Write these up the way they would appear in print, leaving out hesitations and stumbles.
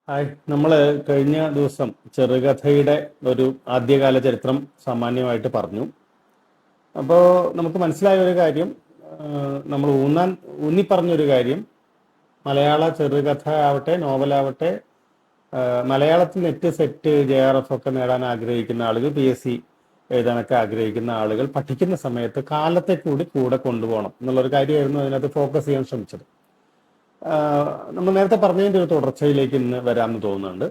Hi, നമ്മൾ കഴിഞ്ഞ ദിവസം ചെറുകഥയുടെ ഒരു ആദ്യകാല ചരിത്രം സാമാന്യമായിട്ട് പറഞ്ഞു. അപ്പോൾ നമുക്ക് മനസ്സിലായ ഒരു കാര്യം, നമ്മൾ ഊന്നി പറഞ്ഞൊരു കാര്യം, മലയാള ചെറുകഥ ആവട്ടെ നോവലാവട്ടെ, മലയാളത്തിൽ നെറ്റ് സെറ്റ് JRF ഒക്കെ നേടാൻ ആഗ്രഹിക്കുന്ന ആളുകൾ, PSC എഴുതാനൊക്കെ ആഗ്രഹിക്കുന്ന ആളുകൾ പഠിക്കുന്ന സമയത്ത് കാലത്തെ കൂടെ കൊണ്ടുപോകണം എന്നുള്ളൊരു കാര്യമായിരുന്നു അതിനകത്ത് ഫോക്കസ് ചെയ്യാൻ ശ്രമിച്ചത്. നമ്മൾ നേരത്തെ പറഞ്ഞതിൻ്റെ ഒരു തുടർച്ചയിലേക്ക് ഇന്ന് വരാമെന്ന് തോന്നുന്നുണ്ട്.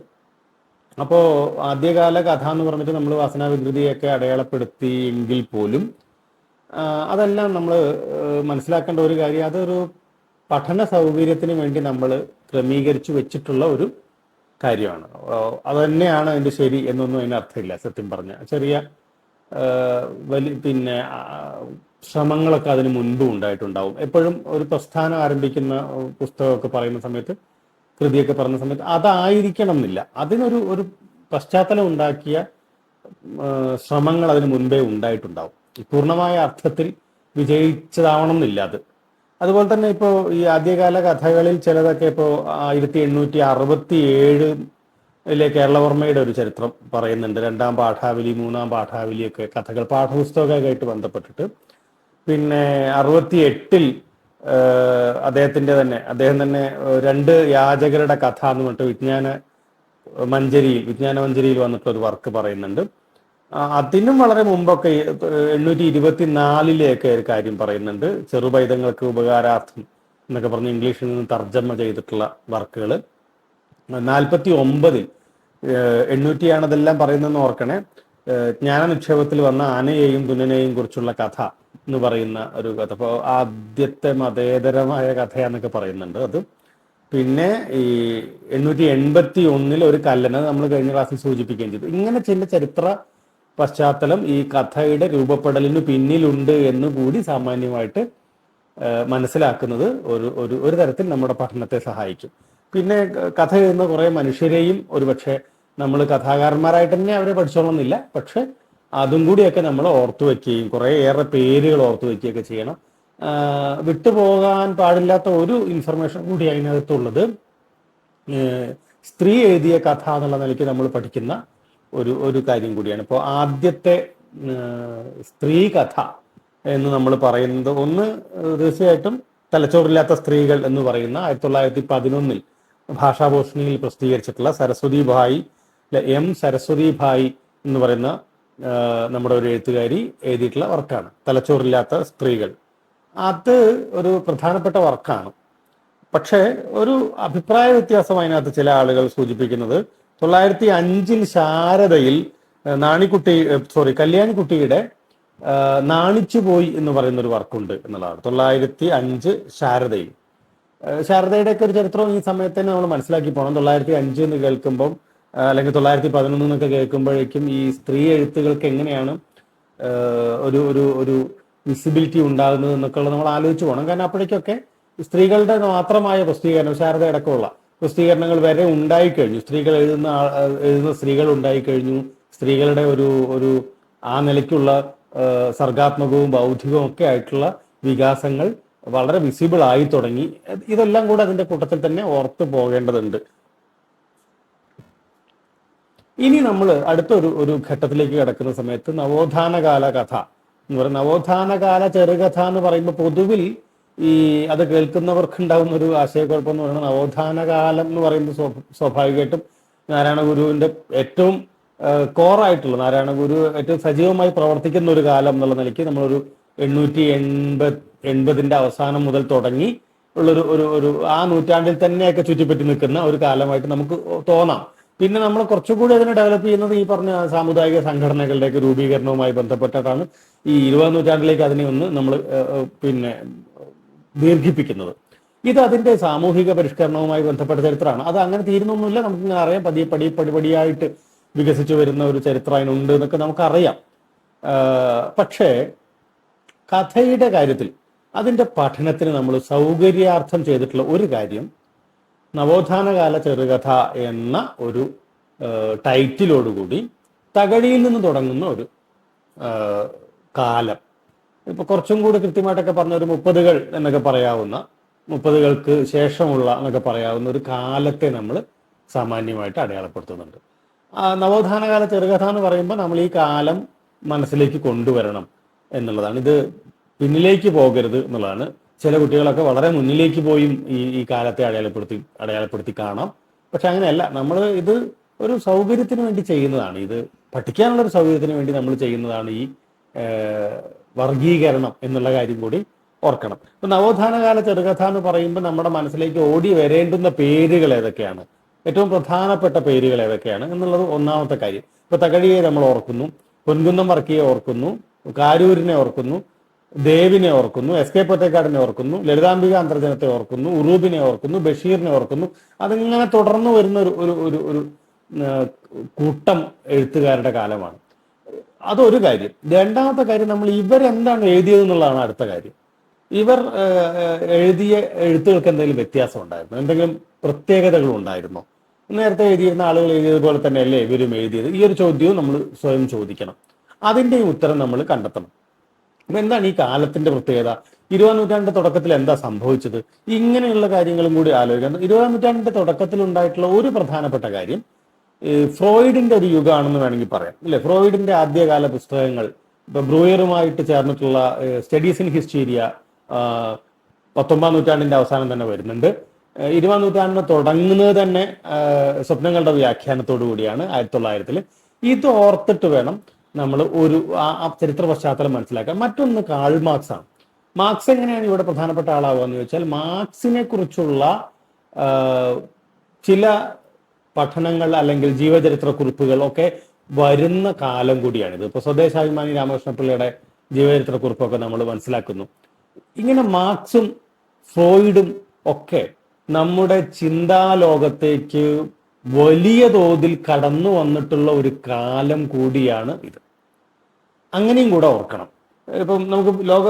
അപ്പോൾ ആദ്യകാല കഥ എന്ന് പറഞ്ഞിട്ട് നമ്മൾ വാസനാവികൃതിയൊക്കെ അടയാളപ്പെടുത്തി എങ്കിൽ പോലും അതെല്ലാം നമ്മൾ മനസ്സിലാക്കേണ്ട ഒരു കാര്യം, അതൊരു പഠന സൗകര്യത്തിന് വേണ്ടി നമ്മൾ ക്രമീകരിച്ചു വെച്ചിട്ടുള്ള ഒരു കാര്യമാണ്. അത് തന്നെയാണ് അതിൻ്റെ ശരി എന്നൊന്നും അതിന് അർത്ഥമില്ല. സത്യം പറഞ്ഞ ചെറിയ പിന്നെ ശ്രമങ്ങളൊക്കെ അതിന് മുൻപ് ഉണ്ടായിട്ടുണ്ടാവും. എപ്പോഴും ഒരു പ്രസ്ഥാനം ആരംഭിക്കുന്ന പുസ്തകമൊക്കെ പറയുന്ന സമയത്ത്, കൃതിയൊക്കെ പറയുന്ന സമയത്ത് അതായിരിക്കണം എന്നില്ല. അതിനൊരു ഒരു പശ്ചാത്തലം ഉണ്ടാക്കിയ ശ്രമങ്ങൾ അതിന് മുൻപേ ഉണ്ടായിട്ടുണ്ടാവും. പൂർണ്ണമായ അർത്ഥത്തിൽ വിജയിച്ചതാവണം എന്നില്ല അത്. അതുപോലെ തന്നെ ഇപ്പോൾ ഈ ആദ്യകാല കഥകളിൽ ചിലതൊക്കെ ഇപ്പോൾ 1867 കേരളവർമ്മയുടെ ഒരു ചരിത്രം പറയുന്നുണ്ട്. 2-ാം പാഠാവലി, 3-ാം പാഠാവലിയൊക്കെ കഥകൾ പാഠപുസ്തകമായിട്ട് ബന്ധപ്പെട്ടിട്ട്. പിന്നെ 68 അദ്ദേഹം തന്നെ 2 യാചകരുടെ കഥ എന്ന് പറഞ്ഞിട്ട് വിജ്ഞാന മഞ്ജരിയിൽ വന്നിട്ടുള്ള ഒരു വർക്ക് പറയുന്നുണ്ട്. അതിനും വളരെ മുമ്പൊക്കെ 824 ഒരു കാര്യം പറയുന്നുണ്ട്. ചെറുപൈതങ്ങൾക്ക് ഉപകാരാർത്ഥം എന്നൊക്കെ പറഞ്ഞ് ഇംഗ്ലീഷിൽ നിന്ന് തർജ്ജമ ചെയ്തിട്ടുള്ള വർക്കുകൾ. 49 800 അതെല്ലാം പറയുന്നതെന്ന് ഓർക്കണേ. ജ്ഞാനനിക്ഷേപത്തിൽ വന്ന ആനയെയും തുന്നനെയും കുറിച്ചുള്ള കഥ എന്ന് പറയുന്ന ഒരു കഥ. അപ്പോൾ ആദ്യത്തെ മതേതരമായ കഥയാന്നൊക്കെ പറയുന്നുണ്ട് അത്. പിന്നെ ഈ 881 ഒരു കല്ലന നമ്മൾ കഴിഞ്ഞ ക്ലാസ്സിൽ സൂചിപ്പിക്കുകയും ചെയ്തു. ഇങ്ങനെ ചില ചരിത്ര പശ്ചാത്തലം ഈ കഥയുടെ രൂപപ്പെടലിന് പിന്നിലുണ്ട് എന്ന് കൂടി സാമാന്യമായിട്ട് മനസ്സിലാക്കുന്നത് ഒരു തരത്തിൽ നമ്മുടെ പഠനത്തെ സഹായിക്കും. പിന്നെ കഥ എഴുതുന്ന കുറേ മനുഷ്യരെയും ഒരുപക്ഷെ നമ്മൾ കഥാകാരന്മാരായിട്ട് തന്നെ അവരെ പഠിച്ചോളണമെന്നില്ല, പക്ഷെ അതും കൂടിയൊക്കെ നമ്മൾ ഓർത്തു വയ്ക്കുകയും കുറേയേറെ പേരുകൾ ഓർത്തു വയ്ക്കുകയൊക്കെ ചെയ്യണം. വിട്ടുപോകാൻ പാടില്ലാത്ത ഒരു ഇൻഫർമേഷൻ കൂടി അതിനകത്തുള്ളത്, സ്ത്രീ എഴുതിയ കഥ എന്നുള്ള നിലയ്ക്ക് നമ്മൾ പഠിക്കുന്ന ഒരു കാര്യം കൂടിയാണ്. ഇപ്പോൾ ആദ്യത്തെ സ്ത്രീ കഥ എന്ന് നമ്മൾ പറയുന്നത് ഒന്ന് തീർച്ചയായിട്ടും തലച്ചോറില്ലാത്ത സ്ത്രീകൾ എന്ന് പറയുന്ന 1911 ഭാഷാഭൂഷണിയിൽ പ്രസിദ്ധീകരിച്ചിട്ടുള്ള സരസ്വതി ഭായി എന്ന് പറയുന്ന നമ്മുടെ ഒരു എഴുത്തുകാരി എഴുതിയിട്ടുള്ള വർക്കാണ് തലച്ചോറില്ലാത്ത സ്ത്രീകൾ. അത് ഒരു പ്രധാനപ്പെട്ട വർക്കാണ്. പക്ഷേ ഒരു അഭിപ്രായ വ്യത്യാസം അതിനകത്ത് ചില ആളുകൾ സൂചിപ്പിക്കുന്നത് 905 ശാരദയിൽ കല്യാണിക്കുട്ടിയുടെ നാണിച്ചുപോയി എന്ന് പറയുന്ന ഒരു വർക്കുണ്ട് എന്നുള്ളതാണ്. 905 ശാരദയിൽ. ശാരദയുടെയൊക്കെ ഒരു ചരിത്രം ഈ സമയത്ത് തന്നെ നമ്മൾ മനസ്സിലാക്കി പോകണം. 905 എന്ന് കേൾക്കുമ്പം, അല്ലെങ്കിൽ 911 എന്നൊക്കെ കേൾക്കുമ്പോഴേക്കും ഈ സ്ത്രീ എഴുത്തുകൾക്ക് എങ്ങനെയാണ് ഒരു ഒരു ഒരു വിസിബിലിറ്റി ഉണ്ടാകുന്നത് എന്നൊക്കെ ഉള്ളത് നമ്മൾ ആലോചിച്ച് പോകണം. കാരണം അപ്പോഴേക്കൊക്കെ സ്ത്രീകളുടെ മാത്രമായ പ്രസിദ്ധീകരണം, ശാരദ അടക്കമുള്ള പ്രസിദ്ധീകരണങ്ങൾ വരെ ഉണ്ടായിക്കഴിഞ്ഞു. എഴുതുന്ന സ്ത്രീകൾ ഉണ്ടായിക്കഴിഞ്ഞു. സ്ത്രീകളുടെ ഒരു ആ നിലയ്ക്കുള്ള സർഗാത്മകവും ബൗദ്ധികവും ഒക്കെ ആയിട്ടുള്ള വികാസങ്ങൾ വളരെ വിസിബിൾ ആയി തുടങ്ങി. ഇതെല്ലാം കൂടെ അതിന്റെ കൂട്ടത്തിൽ തന്നെ ഓർത്തു പോകേണ്ടതുണ്ട്. ഇനി നമ്മൾ അടുത്ത ഒരു ഘട്ടത്തിലേക്ക് കിടക്കുന്ന സമയത്ത് നവോത്ഥാനകാല കഥ എന്ന് പറയുന്ന നവോത്ഥാനകാല ചെറുകഥ എന്ന് പറയുമ്പോൾ പൊതുവിൽ അത് കേൾക്കുന്നവർക്ക് ഉണ്ടാകുന്ന ഒരു ആശയക്കുഴപ്പം എന്ന് പറയുന്നത്, നവോത്ഥാനകാലം എന്ന് പറയുമ്പോൾ സ്വാഭാവികമായിട്ടും നാരായണ ഗുരുവിന്റെ ഏറ്റവും കോറായിട്ടുള്ള, നാരായണ ഗുരു ഏറ്റവും സജീവമായി പ്രവർത്തിക്കുന്ന ഒരു കാലം എന്നുള്ള നിലയ്ക്ക് നമ്മളൊരു 880 അവസാനം മുതൽ തുടങ്ങി ഉള്ളൊരു ആ നൂറ്റാണ്ടിൽ തന്നെയൊക്കെ ചുറ്റിപ്പറ്റി നിൽക്കുന്ന ഒരു കാലമായിട്ട് നമുക്ക് തോന്നാം. പിന്നെ നമ്മൾ കുറച്ചുകൂടി അതിനെ ഡെവലപ്പ് ചെയ്യുന്നത് ഈ പറഞ്ഞ സാമുദായിക സംഘടനകളുടെയൊക്കെ രൂപീകരണവുമായി ബന്ധപ്പെട്ടിട്ടാണ്. ഈ 20-ാം നൂറ്റാണ്ടിലേക്ക് അതിനെ ഒന്ന് നമ്മൾ ദീർഘിപ്പിക്കുന്നത്. ഇത് അതിന്റെ സാമൂഹിക പരിഷ്കരണവുമായി ബന്ധപ്പെട്ട ചരിത്രമാണ്. അത് അങ്ങനെ തീരുന്നൊന്നുമില്ല. നമുക്കിങ്ങനെ അറിയാം, പടിപടിയായിട്ട് വികസിച്ചു വരുന്ന ഒരു ചരിത്രം അതിനുണ്ട് എന്നൊക്കെ നമുക്കറിയാം. പക്ഷേ കഥയുടെ കാര്യത്തിൽ അതിന്റെ പഠനത്തിന് നമ്മൾ സൗകര്യാർത്ഥം ചെയ്തിട്ടുള്ള ഒരു കാര്യം, നവോത്ഥാനകാല ചെറുകഥ എന്ന ഒരു ടൈറ്റിലോടുകൂടി തകഴിയിൽ നിന്ന് തുടങ്ങുന്ന ഒരു കാലം, ഇപ്പൊ കുറച്ചും കൂടി കൃത്യമായിട്ടൊക്കെ പറഞ്ഞ ഒരു 30കൾ എന്നൊക്കെ പറയാവുന്ന, 30കൾക്ക് ശേഷമുള്ള എന്നൊക്കെ പറയാവുന്ന ഒരു കാലത്തെ നമ്മൾ സാമാന്യമായിട്ട് അടയാളപ്പെടുത്തുന്നുണ്ട്. നവോത്ഥാനകാല ചെറുകഥ എന്ന് പറയുമ്പോൾ നമ്മൾ ഈ കാലം മനസ്സിലേക്ക് കൊണ്ടുവരണം എന്നുള്ളതാണ്. ഇത് പിന്നിലേക്ക് പോകരുത് എന്നുള്ളതാണ്. ചില കുട്ടികളൊക്കെ വളരെ മുന്നിലേക്ക് പോയും ഈ കാലത്തെ അടയാളപ്പെടുത്തി കാണാം. പക്ഷെ അങ്ങനെയല്ല, നമ്മൾ ഇത് ഒരു സൗകര്യത്തിന് വേണ്ടി ചെയ്യുന്നതാണ്. ഇത് പഠിക്കാനുള്ള ഒരു സൗകര്യത്തിന് വേണ്ടി നമ്മൾ ചെയ്യുന്നതാണ് ഈ വർഗീകരണം എന്നുള്ള കാര്യം കൂടി ഓർക്കണം. ഇപ്പൊ നവോത്ഥാനകാല ചെറുകഥ എന്ന് പറയുമ്പോൾ നമ്മുടെ മനസ്സിലേക്ക് ഓടി വരേണ്ടുന്ന പേരുകൾ ഏതൊക്കെയാണ്, ഏറ്റവും പ്രധാനപ്പെട്ട പേരുകൾ ഏതൊക്കെയാണ് എന്നുള്ളത് ഒന്നാമത്തെ കാര്യം. ഇപ്പൊ തകഴിയെ നമ്മൾ ഓർക്കുന്നു, പൊൻകുന്നം വർക്കിയെ ഓർക്കുന്നു, കാരൂരിനെ ഓർക്കുന്നു, ദേവിനെ ഓർക്കുന്നു, എസ് കെ പൊറ്റക്കാടിനെ ഓർക്കുന്നു, ലളിതാംബിക അന്തർജനത്തെ ഓർക്കുന്നു, ഉറൂബിനെ ഓർക്കുന്നു, ബഷീറിനെ ഓർക്കുന്നു. അതിങ്ങനെ തുടർന്ന് വരുന്ന ഒരു കൂട്ടം എഴുത്തുകാരുടെ കാലമാണ്. അതൊരു കാര്യം. രണ്ടാമത്തെ കാര്യം, നമ്മൾ ഇവരെന്താണ് എഴുതിയത് എന്നുള്ളതാണ് അടുത്ത കാര്യം. ഇവർ എഴുതിയ എഴുത്തുകൾക്ക് എന്തെങ്കിലും വ്യത്യാസം ഉണ്ടായിരുന്നോ, എന്തെങ്കിലും പ്രത്യേകതകൾ ഉണ്ടായിരുന്നോ? നേരത്തെ എഴുതിയിരുന്ന ആളുകൾ എഴുതിയതുപോലെ തന്നെയല്ലേ ഇവരും എഴുതിയത്? ഈ ഒരു ചോദ്യവും നമ്മൾ സ്വയം ചോദിക്കണം. അതിൻ്റെയും ഉത്തരം നമ്മൾ കണ്ടെത്തണം. അപ്പൊ എന്താണ് ഈ കാലത്തിന്റെ പ്രത്യേകത? 20ാം നൂറ്റാണ്ടിന്റെ തുടക്കത്തിൽ എന്താ സംഭവിച്ചത്? ഇങ്ങനെയുള്ള കാര്യങ്ങളും കൂടി ആലോചിക്കണം. 20ാം നൂറ്റാണ്ടിന്റെ തുടക്കത്തിൽ ഉണ്ടായിട്ടുള്ള ഒരു പ്രധാനപ്പെട്ട കാര്യം ഫ്രോയിഡിന്റെ ഒരു യുഗമാണെന്ന് വേണമെങ്കിൽ പറയാം, അല്ലെ? ഫ്രോയിഡിന്റെ ആദ്യകാല പുസ്തകങ്ങൾ, ഇപ്പൊ ബ്രൂയറുമായിട്ട് ചേർന്നിട്ടുള്ള സ്റ്റഡീസ് ഇൻ ഹിസ്റ്റീരിയ 19ാം നൂറ്റാണ്ടിന്റെ അവസാനം തന്നെ വരുന്നുണ്ട്. 20ാം നൂറ്റാണ്ടിന് തുടങ്ങുന്നത് തന്നെ സ്വപ്നങ്ങളുടെ വ്യാഖ്യാനത്തോടു കൂടിയാണ് 1900-ൽ. ഇത് ഓർത്തിട്ട് വേണം നമ്മൾ ആ ചരിത്ര പശ്ചാത്തലം മനസ്സിലാക്കാൻ. മറ്റൊന്ന് കാൾ മാർക്സ് ആണ്. മാർക്സ് എങ്ങനെയാണ് ഇവിടെ പ്രധാനപ്പെട്ട ആളാവുക എന്ന് ചോദിച്ചാൽ, മാർക്സിനെ കുറിച്ചുള്ള ചില പഠനങ്ങൾ അല്ലെങ്കിൽ ജീവചരിത്ര കുറിപ്പുകൾ ഒക്കെ വരുന്ന കാലം കൂടിയാണിത്. ഇപ്പൊ സ്വദേശാഭിമാനി രാമകൃഷ്ണപിള്ളയുടെ ജീവചരിത്ര കുറിപ്പൊക്കെ നമ്മൾ മനസ്സിലാക്കുന്നു. ഇങ്ങനെ മാർക്സും ഫ്രോയിഡും ഒക്കെ നമ്മുടെ ചിന്താലോകത്തേക്ക് വലിയ തോതിൽ കടന്നു വന്നിട്ടുള്ള ഒരു കാലം കൂടിയാണ് ഇത്. അങ്ങനെയും കൂടെ ഓർക്കണം. ഇപ്പം നമുക്ക് ലോക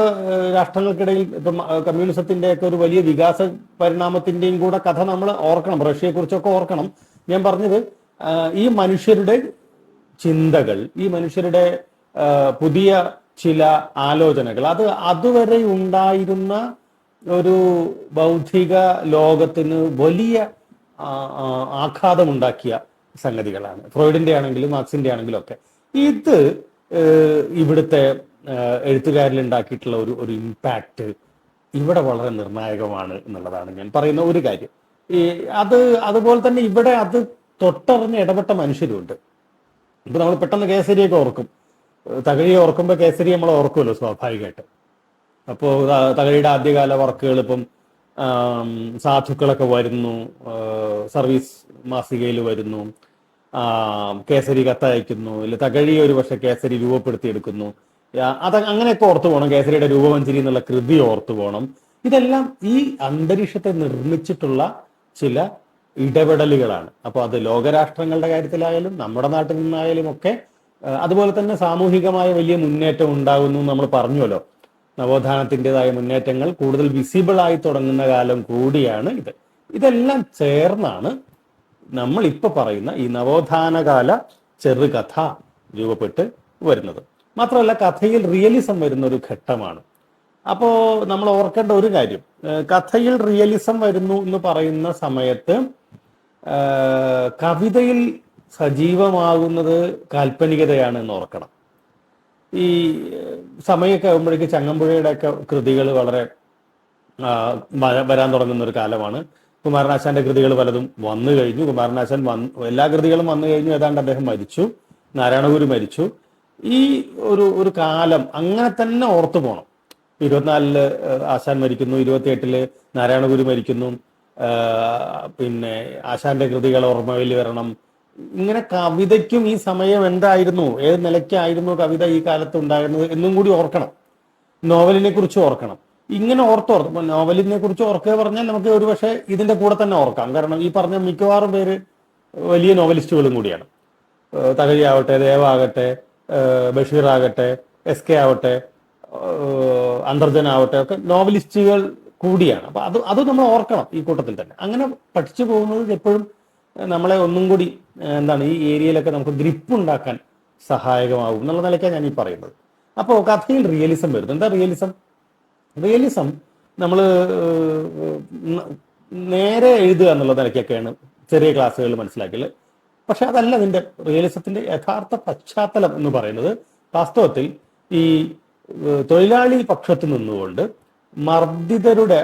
രാഷ്ട്രങ്ങൾക്കിടയിൽ ഇപ്പം കമ്മ്യൂണിസത്തിന്റെ ഒക്കെ ഒരു വലിയ വികാസ പരിണാമത്തിന്റെയും കൂടെ കഥ നമ്മൾ ഓർക്കണം. റഷ്യയെ കുറിച്ചൊക്കെ ഓർക്കണം. ഞാൻ പറഞ്ഞത് ഈ മനുഷ്യരുടെ ചിന്തകൾ, ഈ മനുഷ്യരുടെ പുതിയ ചില ആലോചനകൾ, അത് അതുവരെ ഉണ്ടായിരുന്ന ഒരു ബൗദ്ധിക ലോകത്തിന് വലിയ ആഘാതമുണ്ടാക്കിയ സംഗതികളാണ്. ഫ്രോയിഡിന്റെ ആണെങ്കിലും മാർക്സിന്റെ ആണെങ്കിലും ഒക്കെ. ഇത് ഇവിടുത്തെ എഴുത്തുകാരിൽ ഉണ്ടാക്കിയിട്ടുള്ള ഒരു ഇമ്പാക്റ്റ് ഇവിടെ വളരെ നിർണായകമാണ് എന്നുള്ളതാണ് ഞാൻ പറയുന്ന ഒരു കാര്യം. അതുപോലെ തന്നെ ഇവിടെ അത് തൊട്ടറിഞ്ഞ് ഇടപെട്ട മനുഷ്യരുണ്ട്. ഇപ്പൊ നമ്മൾ പെട്ടെന്ന് കേസരിയൊക്കെ ഓർക്കും. തകഴിയെ ഓർക്കുമ്പോൾ കേസരി നമ്മൾ ഓർക്കുമല്ലോ സ്വാഭാവികമായിട്ട്. അപ്പോൾ തകഴിയുടെ ആദ്യകാല വർക്കുകൾ ഇപ്പം സാധുക്കളൊക്കെ വരുന്നു, സർവീസ് മാസികയിൽ വരുന്നു, കേസരി കത്തയക്കുന്നു, ഇല്ല തകഴി ഒരു പക്ഷെ കേസരി രൂപപ്പെടുത്തിയെടുക്കുന്നു. അങ്ങനെയൊക്കെ ഓർത്തു പോകണം. കേസരിയുടെ രൂപമഞ്ജരി എന്നുള്ള കൃതി ഓർത്തു പോകണം. ഇതെല്ലാം ഈ അന്തരീക്ഷത്തെ നിർമ്മിച്ചിട്ടുള്ള ചില ഇടപെടലുകളാണ്. അപ്പോൾ അത് ലോകരാഷ്ട്രങ്ങളുടെ കാര്യത്തിലായാലും നമ്മുടെ നാട്ടിൽ നിന്നായാലും ഒക്കെ. അതുപോലെ തന്നെ സാമൂഹികമായ വലിയ മുന്നേറ്റം ഉണ്ടാകുന്നു നമ്മൾ പറഞ്ഞുവല്ലോ. നവോത്ഥാനത്തിൻ്റെതായ മുന്നേറ്റങ്ങൾ കൂടുതൽ വിസിബിൾ ആയി തുടങ്ങുന്ന കാലം കൂടിയാണ് ഇത്. ഇതെല്ലാം ചേർന്നാണ് നമ്മൾ ഇപ്പൊ പറയുന്ന ഈ നവോത്ഥാനകാല ചെറുകഥ രൂപപ്പെട്ട് വരുന്നത്. മാത്രമല്ല, കഥയിൽ റിയലിസം വരുന്ന ഒരു ഘട്ടമാണ്. അപ്പോ നമ്മൾ ഓർക്കേണ്ട ഒരു കാര്യം, കഥയിൽ റിയലിസം വരുന്നു എന്ന് പറയുന്ന സമയത്ത് കവിതയിൽ സജീവമാകുന്നത് കാൽപ്പനികതയാണ് എന്ന് ഓർക്കണം. ഈ സമയമൊക്കെ ആകുമ്പോഴേക്ക് ചങ്ങമ്പുഴയുടെ ഒക്കെ കൃതികൾ വളരെ വരാൻ തുടങ്ങുന്ന ഒരു കാലമാണ്. കുമാരനാശാന്റെ കൃതികൾ പലതും വന്നു കഴിഞ്ഞു. കുമാരനാശാൻ എല്ലാ കൃതികളും വന്നു കഴിഞ്ഞു. ഏതാണ്ട് അദ്ദേഹം മരിച്ചു, നാരായണഗുരു മരിച്ചു. ഈ ഒരു കാലം അങ്ങനെ തന്നെ ഓർത്തു പോകണം. 24-ല് ആശാൻ മരിക്കുന്നു, 28-ല് നാരായണഗുരു മരിക്കുന്നു. പിന്നെ ആശാന്റെ കൃതികൾ ഓർമ്മയിൽ വരണം. ഇങ്ങനെ കവിതയ്ക്കും ഈ സമയം എന്തായിരുന്നു, ഏത് നിലയ്ക്കായിരുന്നു കവിത ഈ കാലത്ത് ഉണ്ടായിരുന്നത് എന്നും കൂടി ഓർക്കണം. നോവലിനെ കുറിച്ച് ഓർക്കണം. ഇങ്ങനെ നോവലിനെ കുറിച്ച് ഓർക്കുക പറഞ്ഞാൽ നമുക്ക് ഒരുപക്ഷെ ഇതിന്റെ കൂടെ തന്നെ ഓർക്കാം. കാരണം ഈ പറഞ്ഞ മിക്കവാറും പേര് വലിയ നോവലിസ്റ്റുകളും കൂടിയാണ്. തകഴി ആവട്ടെ, ദേവാകട്ടെ, ബഷീർ ആകട്ടെ, എസ് കെ ആവട്ടെ, അന്തർജൻ ആവട്ടെ, ഒക്കെ നോവലിസ്റ്റുകൾ കൂടിയാണ്. അപ്പൊ അത് നമ്മൾ ഓർക്കണം ഈ കൂട്ടത്തിൽ തന്നെ. അങ്ങനെ പഠിച്ചു പോകുന്നത് എപ്പോഴും നമ്മളെ ഒന്നും കൂടി ഈ ഏരിയയിലൊക്കെ നമുക്ക് ഗ്രിപ്പ് ഉണ്ടാക്കാൻ സഹായകമാകും എന്നുള്ള നിലയ്ക്കാണ് ഞാൻ ഈ പറയുന്നത്. അപ്പോൾ കഥയിൽ റിയലിസം വരുന്നു. എന്താ റിയലിസം? റിയലിസം നമ്മൾ നേരെ എഴുതുക എന്നുള്ള നിലയ്ക്കൊക്കെയാണ് ചെറിയ ക്ലാസ്സുകളിൽ മനസ്സിലാക്കിയത്. പക്ഷെ അതല്ല അതിന്റെ റിയലിസത്തിന്റെ യഥാർത്ഥ പശ്ചാത്തലം എന്ന് പറയുന്നത്. വാസ്തവത്തിൽ ഈ തൊഴിലാളി പക്ഷത്ത് നിന്നുകൊണ്ട് മർദ്ദിതരുടെ,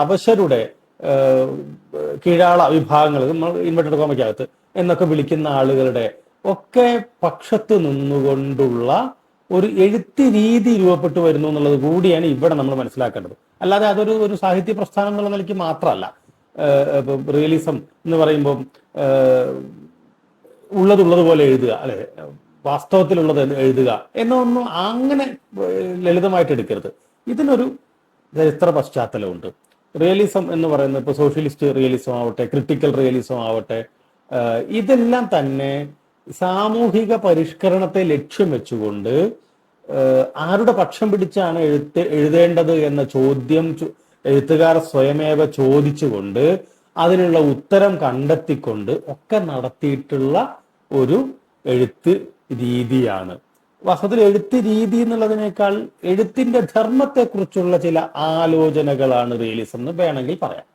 അവശരുടെ, കീഴാള വിഭാഗങ്ങൾ, നമ്മൾ ഇൻവെർട്ടഡ് കോമയ്ക്കകത്ത് എന്നൊക്കെ വിളിക്കുന്ന ആളുകളുടെ ഒക്കെ പക്ഷത്ത് നിന്നുകൊണ്ടുള്ള ഒരു എഴുത്ത് രീതി രൂപപ്പെട്ടു വരുന്നു എന്നുള്ളത് കൂടിയാണ് ഇവിടെ നമ്മൾ മനസ്സിലാക്കേണ്ടത്. അല്ലാതെ അതൊരു ഒരു സാഹിത്യ പ്രസ്ഥാനം എന്നുള്ള നിലയ്ക്ക് മാത്രമല്ല. റിയലിസം എന്ന് പറയുമ്പോൾ ഉള്ളതുപോലെ എഴുതുക, അല്ലെ, വാസ്തവത്തിലുള്ളത് എഴുതുക എന്നൊന്നും അങ്ങനെ ലളിതമായിട്ട് എടുക്കരുത്. ഇതിനൊരു ചരിത്ര പശ്ചാത്തലമുണ്ട്. റിയലിസം എന്ന് പറയുന്നത് ഇപ്പോൾ സോഷ്യലിസ്റ്റ് റിയലിസം ആവട്ടെ, ക്രിട്ടിക്കൽ റിയലിസം ആവട്ടെ, ഇതെല്ലാം തന്നെ സാമൂഹിക പരിഷ്കരണത്തെ ലക്ഷ്യം വെച്ചുകൊണ്ട് ആരുടെ പക്ഷം പിടിച്ചാണ് എഴുതേണ്ടത് എന്ന ചോദ്യം എഴുത്തുകാർ സ്വയമേവ ചോദിച്ചുകൊണ്ട് അതിനുള്ള ഉത്തരം കണ്ടെത്തിക്കൊണ്ട് ഒക്കെ നടത്തിയിട്ടുള്ള ഒരു എഴുത്ത് രീതിയാണ്. വാസ്തവത്തിൽ എഴുത്ത് രീതി എന്നുള്ളതിനേക്കാൾ എഴുത്തിന്റെ ധർമ്മത്തെക്കുറിച്ചുള്ള ചില ആലോചനകളാണ് റിയലിസം എന്ന് വേണമെങ്കിൽ പറയാം.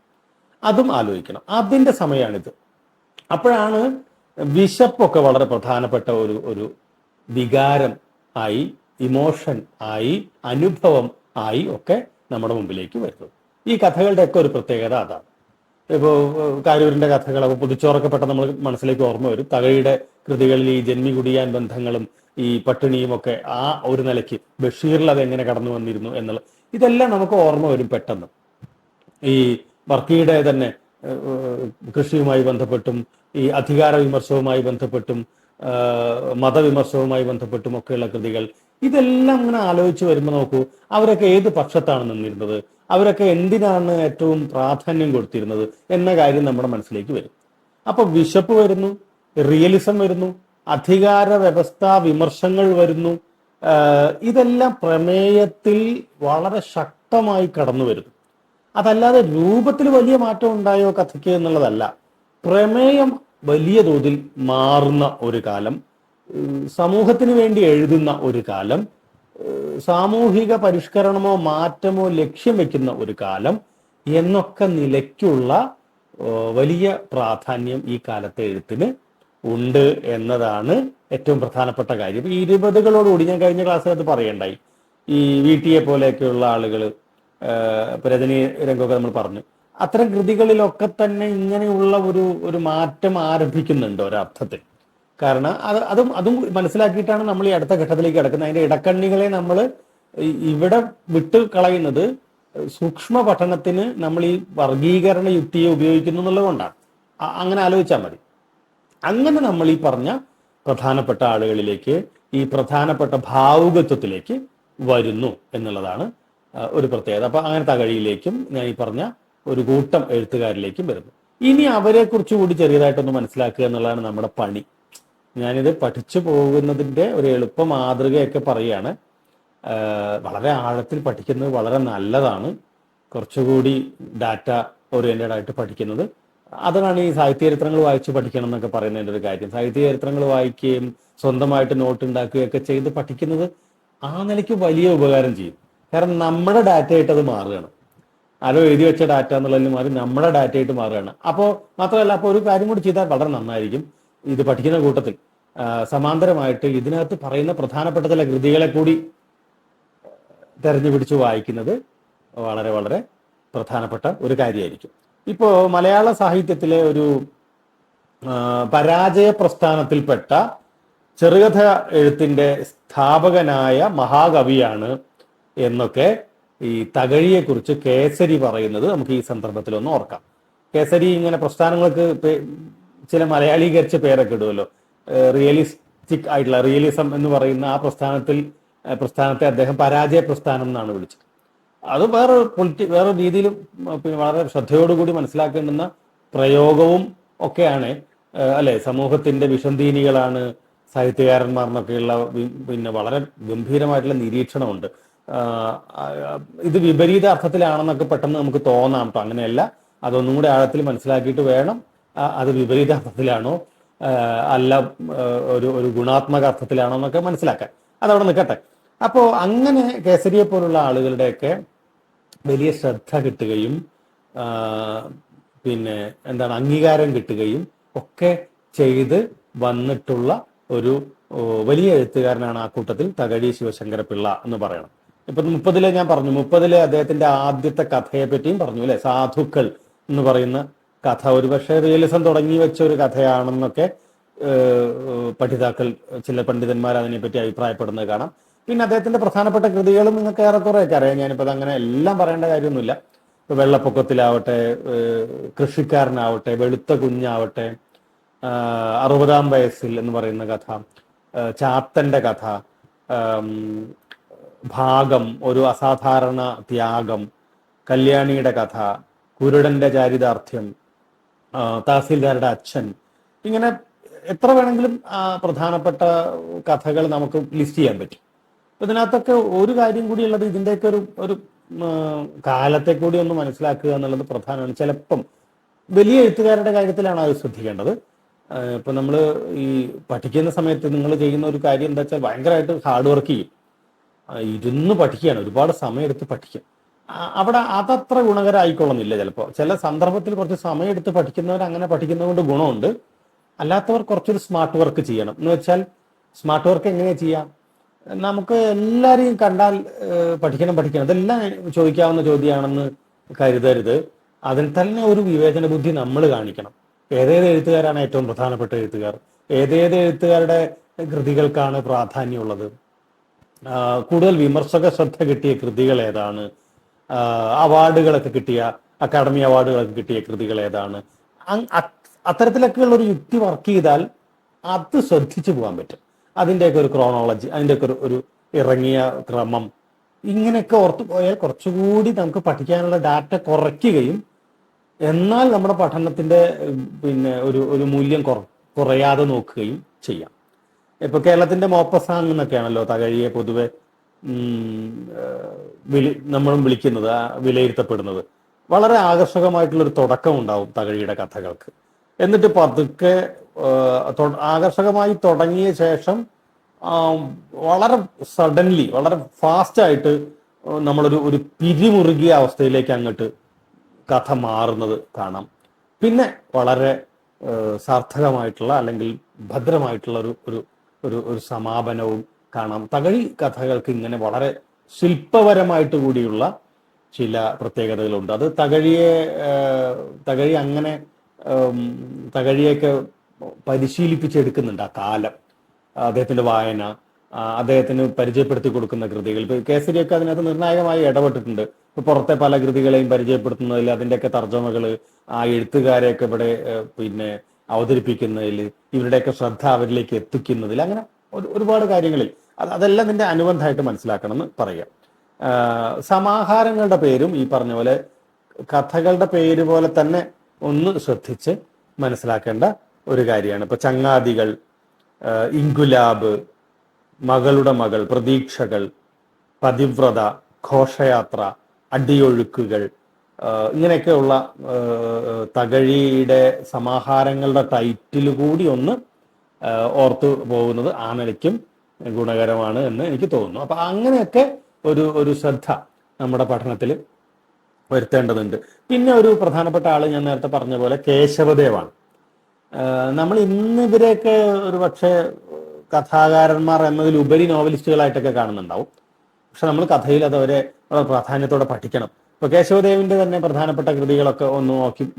അതും ആലോചിക്കണം. അതിന്റെ സമയമാണിത്. അപ്പോഴാണ് വിശപ്പൊക്കെ വളരെ പ്രധാനപ്പെട്ട ഒരു വികാരം ആയി, ഇമോഷൻ ആയി, അനുഭവം ആയി ഒക്കെ നമ്മുടെ മുമ്പിലേക്ക് വരുന്നത്. ഈ കഥകളുടെ ഒക്കെ ഒരു പ്രത്യേകത അതാണ്. ഇപ്പോൾ കാരൂരിന്റെ കഥകൾ, അപ്പോൾ പുതുച്ചോറൊക്കെ പെട്ടെന്ന് നമ്മൾ മനസ്സിലേക്ക് ഓർമ്മ വരും. തകഴിയുടെ കൃതികളിൽ ഈ ജന്മി കുടിയാൻ ബന്ധങ്ങളും ഈ പട്ടിണിയും ഒക്കെ ആ ഒരു നിലയ്ക്ക്, ബഷീറിൽ അത് എങ്ങനെ കടന്നു വന്നിരുന്നു എന്നുള്ള ഇതെല്ലാം നമുക്ക് ഓർമ്മ വരും പെട്ടെന്ന്. ഈ വർക്കിയുടെ തന്നെ കൃഷിയുമായി ബന്ധപ്പെട്ടും ഈ അധികാര വിമർശവുമായി ബന്ധപ്പെട്ടും മതവിമർശവുമായി ബന്ധപ്പെട്ടും ഒക്കെയുള്ള കൃതികൾ, ഇതെല്ലാം ഇങ്ങനെ ആലോചിച്ച് വരുമ്പോൾ നോക്കൂ, അവരൊക്കെ ഏത് പക്ഷത്താണ് നിന്നിരുന്നത്, അവരൊക്കെ എന്തിനാണ് ഏറ്റവും പ്രാധാന്യം കൊടുത്തിരുന്നത് എന്ന കാര്യം നമ്മുടെ മനസ്സിലേക്ക് വരും. അപ്പൊ വിശപ്പ് വരുന്നു, റിയലിസം വരുന്നു, അധികാര വ്യവസ്ഥാ വിമർശങ്ങൾ വരുന്നു. ഇതെല്ലാം പ്രമേയത്തിൽ വളരെ ശക്തമായി കടന്നു വരുന്നു. അതല്ലാതെ രൂപത്തിൽ വലിയ മാറ്റം ഉണ്ടായോ കഥയ്ക്ക് എന്നുള്ളതല്ല. പ്രമേയം വലിയ തോതിൽ മാറുന്ന ഒരു കാലം, സമൂഹത്തിന് വേണ്ടി എഴുതുന്ന ഒരു കാലം, സാമൂഹിക പരിഷ്കരണമോ മാറ്റമോ ലക്ഷ്യം വെക്കുന്ന ഒരു കാലം എന്നൊക്കെ നിലയ്ക്കുള്ള വലിയ പ്രാധാന്യം ഈ കാലത്തെ എഴുത്തിന് ഉണ്ട് എന്നതാണ് ഏറ്റവും പ്രധാനപ്പെട്ട കാര്യം. ഈ 20കളോടുകൂടി ഞാൻ കഴിഞ്ഞ ക്ലാസ്സിൽ അത് പറയണ്ടായി. ഈ VTA പോലെയൊക്കെയുള്ള ആളുകൾ, രജനി രംഗമൊക്കെ നമ്മൾ പറഞ്ഞു, അത്തരം കൃതികളിലൊക്കെ തന്നെ ഇങ്ങനെയുള്ള ഒരു മാറ്റം ആരംഭിക്കുന്നുണ്ട് ഒരർത്ഥത്തിൽ. കാരണം അതും മനസ്സിലാക്കിയിട്ടാണ് നമ്മൾ ഈ അടുത്ത ഘട്ടത്തിലേക്ക് കിടക്കുന്നത്. അതിന്റെ ഇടക്കണ്ണികളെ നമ്മൾ ഇവിടെ വിട്ട് കളയുന്നത് സൂക്ഷ്മ പഠനത്തിന് നമ്മൾ ഈ വർഗീകരണ യുക്തിയെ ഉപയോഗിക്കുന്നു എന്നുള്ളത് കൊണ്ടാണ്. അങ്ങനെ ആലോചിച്ചാൽ മതി. അങ്ങനെ നമ്മൾ ഈ പറഞ്ഞ പ്രധാനപ്പെട്ട ആളുകളിലേക്ക്, ഈ പ്രധാനപ്പെട്ട ഭാവുകത്വത്തിലേക്ക് വരുന്നു എന്നുള്ളതാണ് ഒരു പ്രത്യേകത. അപ്പൊ അങ്ങനെ തകഴിയിലേക്കും ഞാൻ ഈ പറഞ്ഞ ഒരു കൂട്ടം എഴുത്തുകാരിലേക്കും വരുന്നു. ഇനി അവരെ കുറിച്ച് കൂടി ചെറിയതായിട്ടൊന്ന് മനസ്സിലാക്കുക എന്നുള്ളതാണ് നമ്മുടെ പണി. ഞാനിത് പഠിച്ചു പോകുന്നതിൻ്റെ ഒരു എളുപ്പ മാതൃകയൊക്കെ പറയുകയാണ്. വളരെ ആഴത്തിൽ പഠിക്കുന്നത് വളരെ നല്ലതാണ്. കുറച്ചുകൂടി ഡാറ്റ ഓറിയന്റഡ് ആയിട്ട് പഠിക്കുന്നത്, അതാണ് ഈ സാഹിത്യ ചരിത്രങ്ങൾ വായിച്ച് പഠിക്കണം എന്നൊക്കെ പറയുന്നതിൻ്റെ ഒരു കാര്യം. സാഹിത്യ ചരിത്രങ്ങൾ വായിക്കുകയും സ്വന്തമായിട്ട് നോട്ട് ഉണ്ടാക്കുകയൊക്കെ ചെയ്ത് പഠിക്കുന്നത് ആ നിലയ്ക്ക് വലിയ ഉപകാരം ചെയ്യും. കാരണം നമ്മുടെ ഡാറ്റയായിട്ട് അത് മാറുകയാണ്. ആരോ എഴുതി വെച്ച ഡാറ്റ എന്നുള്ളതിന് മാറി നമ്മുടെ ഡാറ്റയായിട്ട് മാറുകയാണ്. അപ്പോൾ മാത്രമല്ല, അപ്പോൾ ഒരു കാര്യം കൂടി ചെയ്താൽ വളരെ നന്നായിരിക്കും. ഇത് പഠിക്കുന്ന കൂട്ടത്തിൽ സമാന്തരമായിട്ട് ഇതിനകത്ത് പറയുന്ന പ്രധാനപ്പെട്ട ചില കൃതികളെ കൂടി തെരഞ്ഞു പിടിച്ച് വായിക്കുന്നത് വളരെ വളരെ പ്രധാനപ്പെട്ട ഒരു കാര്യമായിരിക്കും. ഇപ്പോൾ മലയാള സാഹിത്യത്തിലെ ഒരു പരാജയ പ്രസ്ഥാനത്തിൽപ്പെട്ട ചെറുകഥ എഴുത്തിന്റെ സ്ഥാപകനായ മഹാകവിയാണ് എന്നൊക്കെ ഈ തകഴിയെക്കുറിച്ച് കേസരി പറയുന്നത് നമുക്ക് ഈ സന്ദർഭത്തിൽ ഒന്ന് ഓർക്കാം. കേസരി ഇങ്ങനെ പ്രസ്ഥാനങ്ങൾക്ക് ചില മലയാളീകരിച്ച പേരൊക്കെ ഇടുമല്ലോ. റിയലിസ്റ്റിക് ആയിട്ടുള്ള റിയലിസം എന്ന് പറയുന്ന ആ പ്രസ്ഥാനത്തെ അദ്ദേഹം പരാജയ പ്രസ്ഥാനം എന്നാണ് വിളിച്ചത്. അത് വേറെ രീതിയിലും പിന്നെ വളരെ ശ്രദ്ധയോടുകൂടി മനസ്സിലാക്കേണ്ടുന്ന പ്രയോഗവും ഒക്കെയാണ്, അല്ലെ. സമൂഹത്തിന്റെ വിഷന്തീനികളാണ് സാഹിത്യകാരന്മാർ എന്നൊക്കെയുള്ള പിന്നെ വളരെ ഗംഭീരമായിട്ടുള്ള നിരീക്ഷണമുണ്ട്. ഇത് വിപരീത അർത്ഥത്തിലാണെന്നൊക്കെ പെട്ടെന്ന് നമുക്ക് തോന്നാം. കേട്ടോ, അങ്ങനെയല്ല. അതൊന്നും കൂടെ ആഴത്തിൽ മനസ്സിലാക്കിയിട്ട് വേണം അത് വിപരീത അർത്ഥത്തിലാണോ അല്ല ഒരു ഗുണാത്മക അർത്ഥത്തിലാണോ എന്നൊക്കെ മനസ്സിലാക്കാൻ. അതവിടെ നിൽക്കട്ടെ. അപ്പോൾ അങ്ങനെ കേസരിയെ പോലുള്ള ആളുകളുടെയൊക്കെ വലിയ ശ്രദ്ധ കിട്ടുകയും പിന്നെ എന്താണ് അംഗീകാരം കിട്ടുകയും ഒക്കെ ചെയ്ത് വന്നിട്ടുള്ള ഒരു വലിയ എഴുത്തുകാരനാണ് ആ കൂട്ടത്തിൽ തകഴി ശിവശങ്കരപിള്ള എന്ന് പറയണം. ഇപ്പൊ 30-ലെ ഞാൻ പറഞ്ഞു, 30-ലെ അദ്ദേഹത്തിന്റെ ആദ്യത്തെ കഥയെ പറ്റിയും പറഞ്ഞു അല്ലെ, സാധുക്കൾ എന്ന് പറയുന്ന കഥ ഒരുപക്ഷെ റിയലിസം തുടങ്ങി വെച്ച ഒരു കഥയാണെന്നൊക്കെ പഠിതാക്കൾ, ചില പണ്ഡിതന്മാർ അതിനെപ്പറ്റി അഭിപ്രായപ്പെടുന്നത് കാണാം. പിന്നെ അദ്ദേഹത്തിന്റെ പ്രധാനപ്പെട്ട കൃതികളും നിങ്ങൾക്ക് ഏറെക്കുറെയൊക്കെ അറിയാം. ഞാനിപ്പോൾ അങ്ങനെ എല്ലാം പറയേണ്ട കാര്യമൊന്നുമില്ല. ഇപ്പൊ വെള്ളപ്പൊക്കത്തിലാവട്ടെ, കൃഷിക്കാരനാവട്ടെ, വെളുത്ത കുഞ്ഞാവട്ടെ, 60-ാം വയസ്സിൽ എന്ന് പറയുന്ന കഥ, ചാത്തന്റെ കഥ, ഭാഗം, ഒരു അസാധാരണ ത്യാഗം, കല്യാണിയുടെ കഥ, കുരുടന്റെ ചാരിതാർത്ഥ്യം, തഹസീൽദാരുടെ അച്ഛൻ, ഇങ്ങനെ എത്ര വേണമെങ്കിലും പ്രധാനപ്പെട്ട കഥകൾ നമുക്ക് ലിസ്റ്റ് ചെയ്യാൻ പറ്റും. ഇതിനകത്തൊക്കെ ഒരു കാര്യം കൂടി ഉള്ളത്, ഇതിൻ്റെയൊക്കെ ഒരു കാലത്തെ കൂടി ഒന്ന് മനസ്സിലാക്കുക എന്നുള്ളത് പ്രധാനമാണ്. ചിലപ്പം വലിയ എഴുത്തുകാരുടെ കാര്യത്തിലാണ് അത് ശ്രദ്ധിക്കേണ്ടത്. ഇപ്പൊ നമ്മൾ ഈ പഠിക്കുന്ന സമയത്ത് നിങ്ങൾ ചെയ്യുന്ന ഒരു കാര്യം എന്താ വെച്ചാൽ ഭയങ്കരമായിട്ട് ഹാർഡ് വർക്ക് ചെയ്യും, ഇരുന്ന് പഠിക്കുകയാണ്, ഒരുപാട് സമയം എടുത്ത് പഠിക്കും. അവിടെ അതത്ര ഗുണകരമായിക്കൊള്ളുന്നില്ല. ചിലപ്പോൾ ചില സന്ദർഭത്തിൽ കുറച്ച് സമയം എടുത്ത് പഠിക്കുന്നവർ അങ്ങനെ പഠിക്കുന്നതുകൊണ്ട് ഗുണമുണ്ട്. അല്ലാത്തവർ കുറച്ചൊരു സ്മാർട്ട് വർക്ക് ചെയ്യണം. എന്ന് വെച്ചാൽ സ്മാർട്ട് വർക്ക് എങ്ങനെയാ ചെയ്യാം? നമുക്ക് എല്ലാവരെയും കണ്ടാൽ പഠിക്കണം അതെല്ലാം ചോദിക്കാവുന്ന ചോദ്യമാണെന്ന് കരുതരുത്. അതിൽ തന്നെ ഒരു വിവേചന ബുദ്ധി നമ്മൾ കാണിക്കണം. ഏതേത് എഴുത്തുകാരാണ് ഏറ്റവും പ്രധാനപ്പെട്ട എഴുത്തുകാർ, ഏതേത് എഴുത്തുകാരുടെ കൃതികൾക്കാണ് പ്രാധാന്യമുള്ളത്, കൂടുതൽ വിമർശക ശ്രദ്ധ കിട്ടിയ കൃതികൾ ഏതാണ്, അവാർഡുകളൊക്കെ കിട്ടിയ, അക്കാഡമി അവാർഡുകളൊക്കെ കിട്ടിയ കൃതികൾ ഏതാണ്, അത്തരത്തിലൊക്കെയുള്ള ഒരു യുക്തി വർക്ക് ചെയ്താൽ അത് ശ്രദ്ധിച്ചു പോകാൻ പറ്റും. അതിൻ്റെയൊക്കെ ഒരു ക്രോണോളജി, അതിൻ്റെയൊക്കെ ഒരു ഇറങ്ങിയ ക്രമം, ഇങ്ങനെയൊക്കെ ഓർത്തു പോയാൽ കുറച്ചുകൂടി നമുക്ക് പഠിക്കാനുള്ള ഡാറ്റ കുറയ്ക്കുകയും എന്നാൽ നമ്മുടെ പഠനത്തിന്റെ പിന്നെ ഒരു മൂല്യം കുറയാതെ നോക്കുകയും ചെയ്യാം. ഇപ്പൊ കേരളത്തിന്റെ മോപ്പസാങ് എന്നൊക്കെയാണല്ലോ തകഴിയെ പൊതുവെ നമ്മളും വിളിക്കുന്നത്, വിലയിരുത്തപ്പെടുന്നത്. വളരെ ആകർഷകമായിട്ടുള്ളൊരു തുടക്കം ഉണ്ടാവും തകഴിയുടെ കഥകൾക്ക്. എന്നിട്ട് പതുക്കെ ആകർഷകമായി തുടങ്ങിയ ശേഷം വളരെ സഡൻലി, വളരെ ഫാസ്റ്റായിട്ട് നമ്മളൊരു പിരിമുറുകിയ അവസ്ഥയിലേക്ക് അങ്ങോട്ട് കഥ മാറുന്നത് കാണാം. പിന്നെ വളരെ സാർത്ഥകമായിട്ടുള്ള അല്ലെങ്കിൽ ഭദ്രമായിട്ടുള്ള ഒരു സമാപനവും കാണാം. തകഴി കഥകൾക്ക് ഇങ്ങനെ വളരെ ശില്പപരമായിട്ട് കൂടിയുള്ള ചില പ്രത്യേകതകളുണ്ട്. അത് തകഴി അങ്ങനെ തകഴിയൊക്കെ പരിശീലിപ്പിച്ചെടുക്കുന്നുണ്ട്. ആ കാലം, അദ്ദേഹത്തിന്റെ വായന, അദ്ദേഹത്തിന് പരിചയപ്പെടുത്തി കൊടുക്കുന്ന കൃതികൾ. ഇപ്പൊ കേസരിയൊക്കെ അതിനകത്ത് നിർണായകമായി ഇടപെട്ടിട്ടുണ്ട്. ഇപ്പൊ പുറത്തെ പല കൃതികളെയും പരിചയപ്പെടുത്തുന്നതിൽ, അതിൻ്റെയൊക്കെ തർജ്ജമകള്, ആ എഴുത്തുകാരെയൊക്കെ ഇവിടെ പിന്നെ അവതരിപ്പിക്കുന്നതിൽ, ഇവരുടെയൊക്കെ ശ്രദ്ധ അവരിലേക്ക് എത്തിക്കുന്നതിൽ, അങ്ങനെ ഒരുപാട് കാര്യങ്ങളിൽ അതെല്ലാം നിന്റെ അനുബന്ധമായിട്ട് മനസ്സിലാക്കണം എന്ന് പറയാം. സമാഹാരങ്ങളുടെ പേരും ഈ പറഞ്ഞ പോലെ കഥകളുടെ പേര് പോലെ തന്നെ ഒന്ന് ശ്രദ്ധിച്ച് മനസ്സിലാക്കേണ്ട ഒരു കാര്യമാണ്. ഇപ്പൊ ചങ്ങാതികൾ, ഇൻകുലാബ്, മകളുടെ മകൾ, പ്രതീക്ഷകൾ, പതിവ്രത, ഘോഷയാത്ര, അടിയൊഴുക്കുകൾ, ഇങ്ങനെയൊക്കെയുള്ള തകഴിയുടെ സമാഹാരങ്ങളുടെ ടൈറ്റിൽ കൂടി ഒന്ന് ഓർത്തു പോകുന്നത് ആ നിലയ്ക്കും ഗുണകരമാണ് എന്ന് എനിക്ക് തോന്നുന്നു. അപ്പൊ അങ്ങനെയൊക്കെ ഒരു ശ്രദ്ധ നമ്മുടെ പഠനത്തിൽ വരുത്തേണ്ടതുണ്ട്. പിന്നെ ഒരു പ്രധാനപ്പെട്ട ആള് ഞാൻ നേരത്തെ പറഞ്ഞ പോലെ കേശവദേവാണ്. നമ്മൾ ഇന്ന് ഇവരെയൊക്കെ ഒരു പക്ഷേ കഥാകാരന്മാർ എന്നതിലുപരി നോവലിസ്റ്റുകളായിട്ടൊക്കെ കാണുന്നുണ്ടാവും. പക്ഷെ നമ്മൾ കഥയിൽ അത് അവരെ വളരെ പ്രാധാന്യത്തോടെ പഠിക്കണം. ഇപ്പൊ കേശവദേവിന്റെ തന്നെ പ്രധാനപ്പെട്ട കൃതികളൊക്കെ ഒന്ന്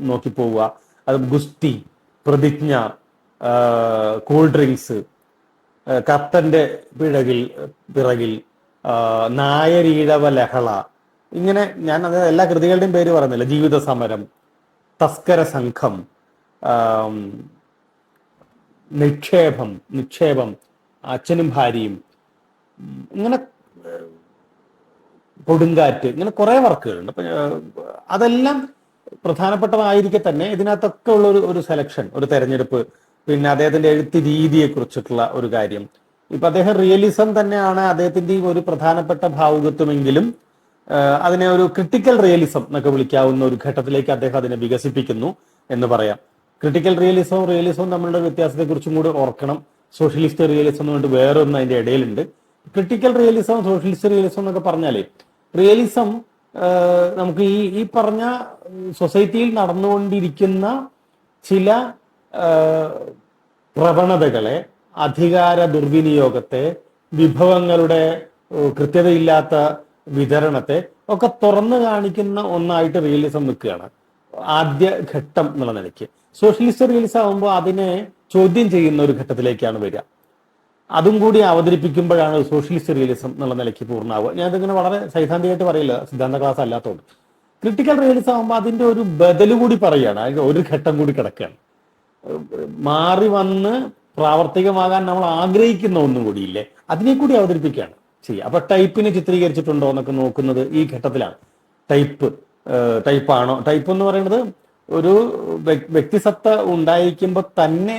നോക്കി പോവുക. അത് ഗുസ്തി, പ്രതിജ്ഞ, കൂൾ ഡ്രിങ്ക്സ്, കത്തന്റെ പിറകിൽ, നായരീഴവ ലഹള, ഇങ്ങനെ ഞാൻ അത് എല്ലാ കൃതികളുടെയും പേര് പറയുന്നില്ല, ജീവിത സമരം, തസ്കര സംഘം, നിക്ഷേപം, അച്ഛനും ഭാര്യയും, ഇങ്ങനെ കൊടുങ്കാറ്റ്, ഇങ്ങനെ കുറെ വർക്കുകളുണ്ട്. അപ്പൊ അതെല്ലാം പ്രധാനപ്പെട്ടതായിരിക്കെ തന്നെ ഇതിനകത്തൊക്കെ ഉള്ള ഒരു സെലക്ഷൻ, ഒരു തെരഞ്ഞെടുപ്പ്, പിന്നെ അദ്ദേഹത്തിന്റെ എഴുത്ത് രീതിയെ കുറിച്ചിട്ടുള്ള ഒരു കാര്യം. ഇപ്പൊ അദ്ദേഹം റിയലിസം തന്നെയാണ് അദ്ദേഹത്തിന്റെ ഒരു പ്രധാനപ്പെട്ട ഭാവുകത്വമെങ്കിലും അതിനെ ഒരു ക്രിട്ടിക്കൽ റിയലിസം എന്നൊക്കെ വിളിക്കാവുന്ന ഒരു ഘട്ടത്തിലേക്ക് അദ്ദേഹം അതിനെ വികസിപ്പിക്കുന്നു എന്ന് പറയാം. ക്രിട്ടിക്കൽ റിയലിസവും നമ്മളുടെ വ്യത്യാസത്തെ കുറിച്ചും കൂടി ഓർക്കണം. സോഷ്യലിസ്റ്റ് റിയലിസം എന്ന് പറഞ്ഞിട്ട് വേറൊന്നും അതിന്റെ ഇടയിലുണ്ട്. ക്രിട്ടിക്കൽ റിയലിസം, സോഷ്യലിസ്റ്റ് റിയലിസം എന്നൊക്കെ പറഞ്ഞാലേ, റിയലിസം നമുക്ക് ഈ പറഞ്ഞ സൊസൈറ്റിയിൽ നടന്നുകൊണ്ടിരിക്കുന്ന ചില പ്രവണതകളെ, അധികാര ദുർവിനിയോഗത്തെ, വിഭവങ്ങളുടെ കൃത്യതയില്ലാത്ത വിതരണത്തെ ഒക്കെ തുറന്നു കാണിക്കുന്ന ഒന്നായിട്ട് റിയലിസം നിൽക്കുകയാണ് ആദ്യ ഘട്ടം എന്നുള്ള നിലയ്ക്ക്. സോഷ്യലിസ്റ്റ് റിയലിസം ആകുമ്പോൾ അതിനെ ചോദ്യം ചെയ്യുന്ന ഒരു ഘട്ടത്തിലേക്കാണ് വരിക. അതും കൂടി അവതരിപ്പിക്കുമ്പോഴാണ് സോഷ്യലിസ്റ്റ് റിയലിസം എന്നുള്ള നിലയ്ക്ക് പൂർണ്ണമാവുക. ഞാൻ ഇതിങ്ങനെ വളരെ സൈദ്ധാന്തികമായിട്ട് പറയില്ല, സിദ്ധാന്ത ക്ലാസ് അല്ലാത്തതുകൊണ്ട്. ക്രിട്ടിക്കൽ റിയലിസം ആകുമ്പോൾ അതിന്റെ ഒരു ബദല് കൂടി പറയുകയാണ്, അതിന്റെ ഒരു ഘട്ടം കൂടി കിടക്കുകയാണ്. മാറി വന്ന് പ്രാവർത്തികമാകാൻ നമ്മൾ ആഗ്രഹിക്കുന്ന ഒന്നും കൂടിയില്ലേ, അതിനെ കൂടി അവതരിപ്പിക്കുകയാണ് ചെയ്യുക. അപ്പൊ ടൈപ്പിനെ ചിത്രീകരിച്ചിട്ടുണ്ടോ എന്നൊക്കെ നോക്കുന്നത് ഈ ഘട്ടത്തിലാണ്. ടൈപ്പാണോ, ടൈപ്പ് എന്ന് പറയുന്നത് ഒരു വ്യക്തിസത്ത ഉണ്ടായിരിക്കുമ്പോൾ തന്നെ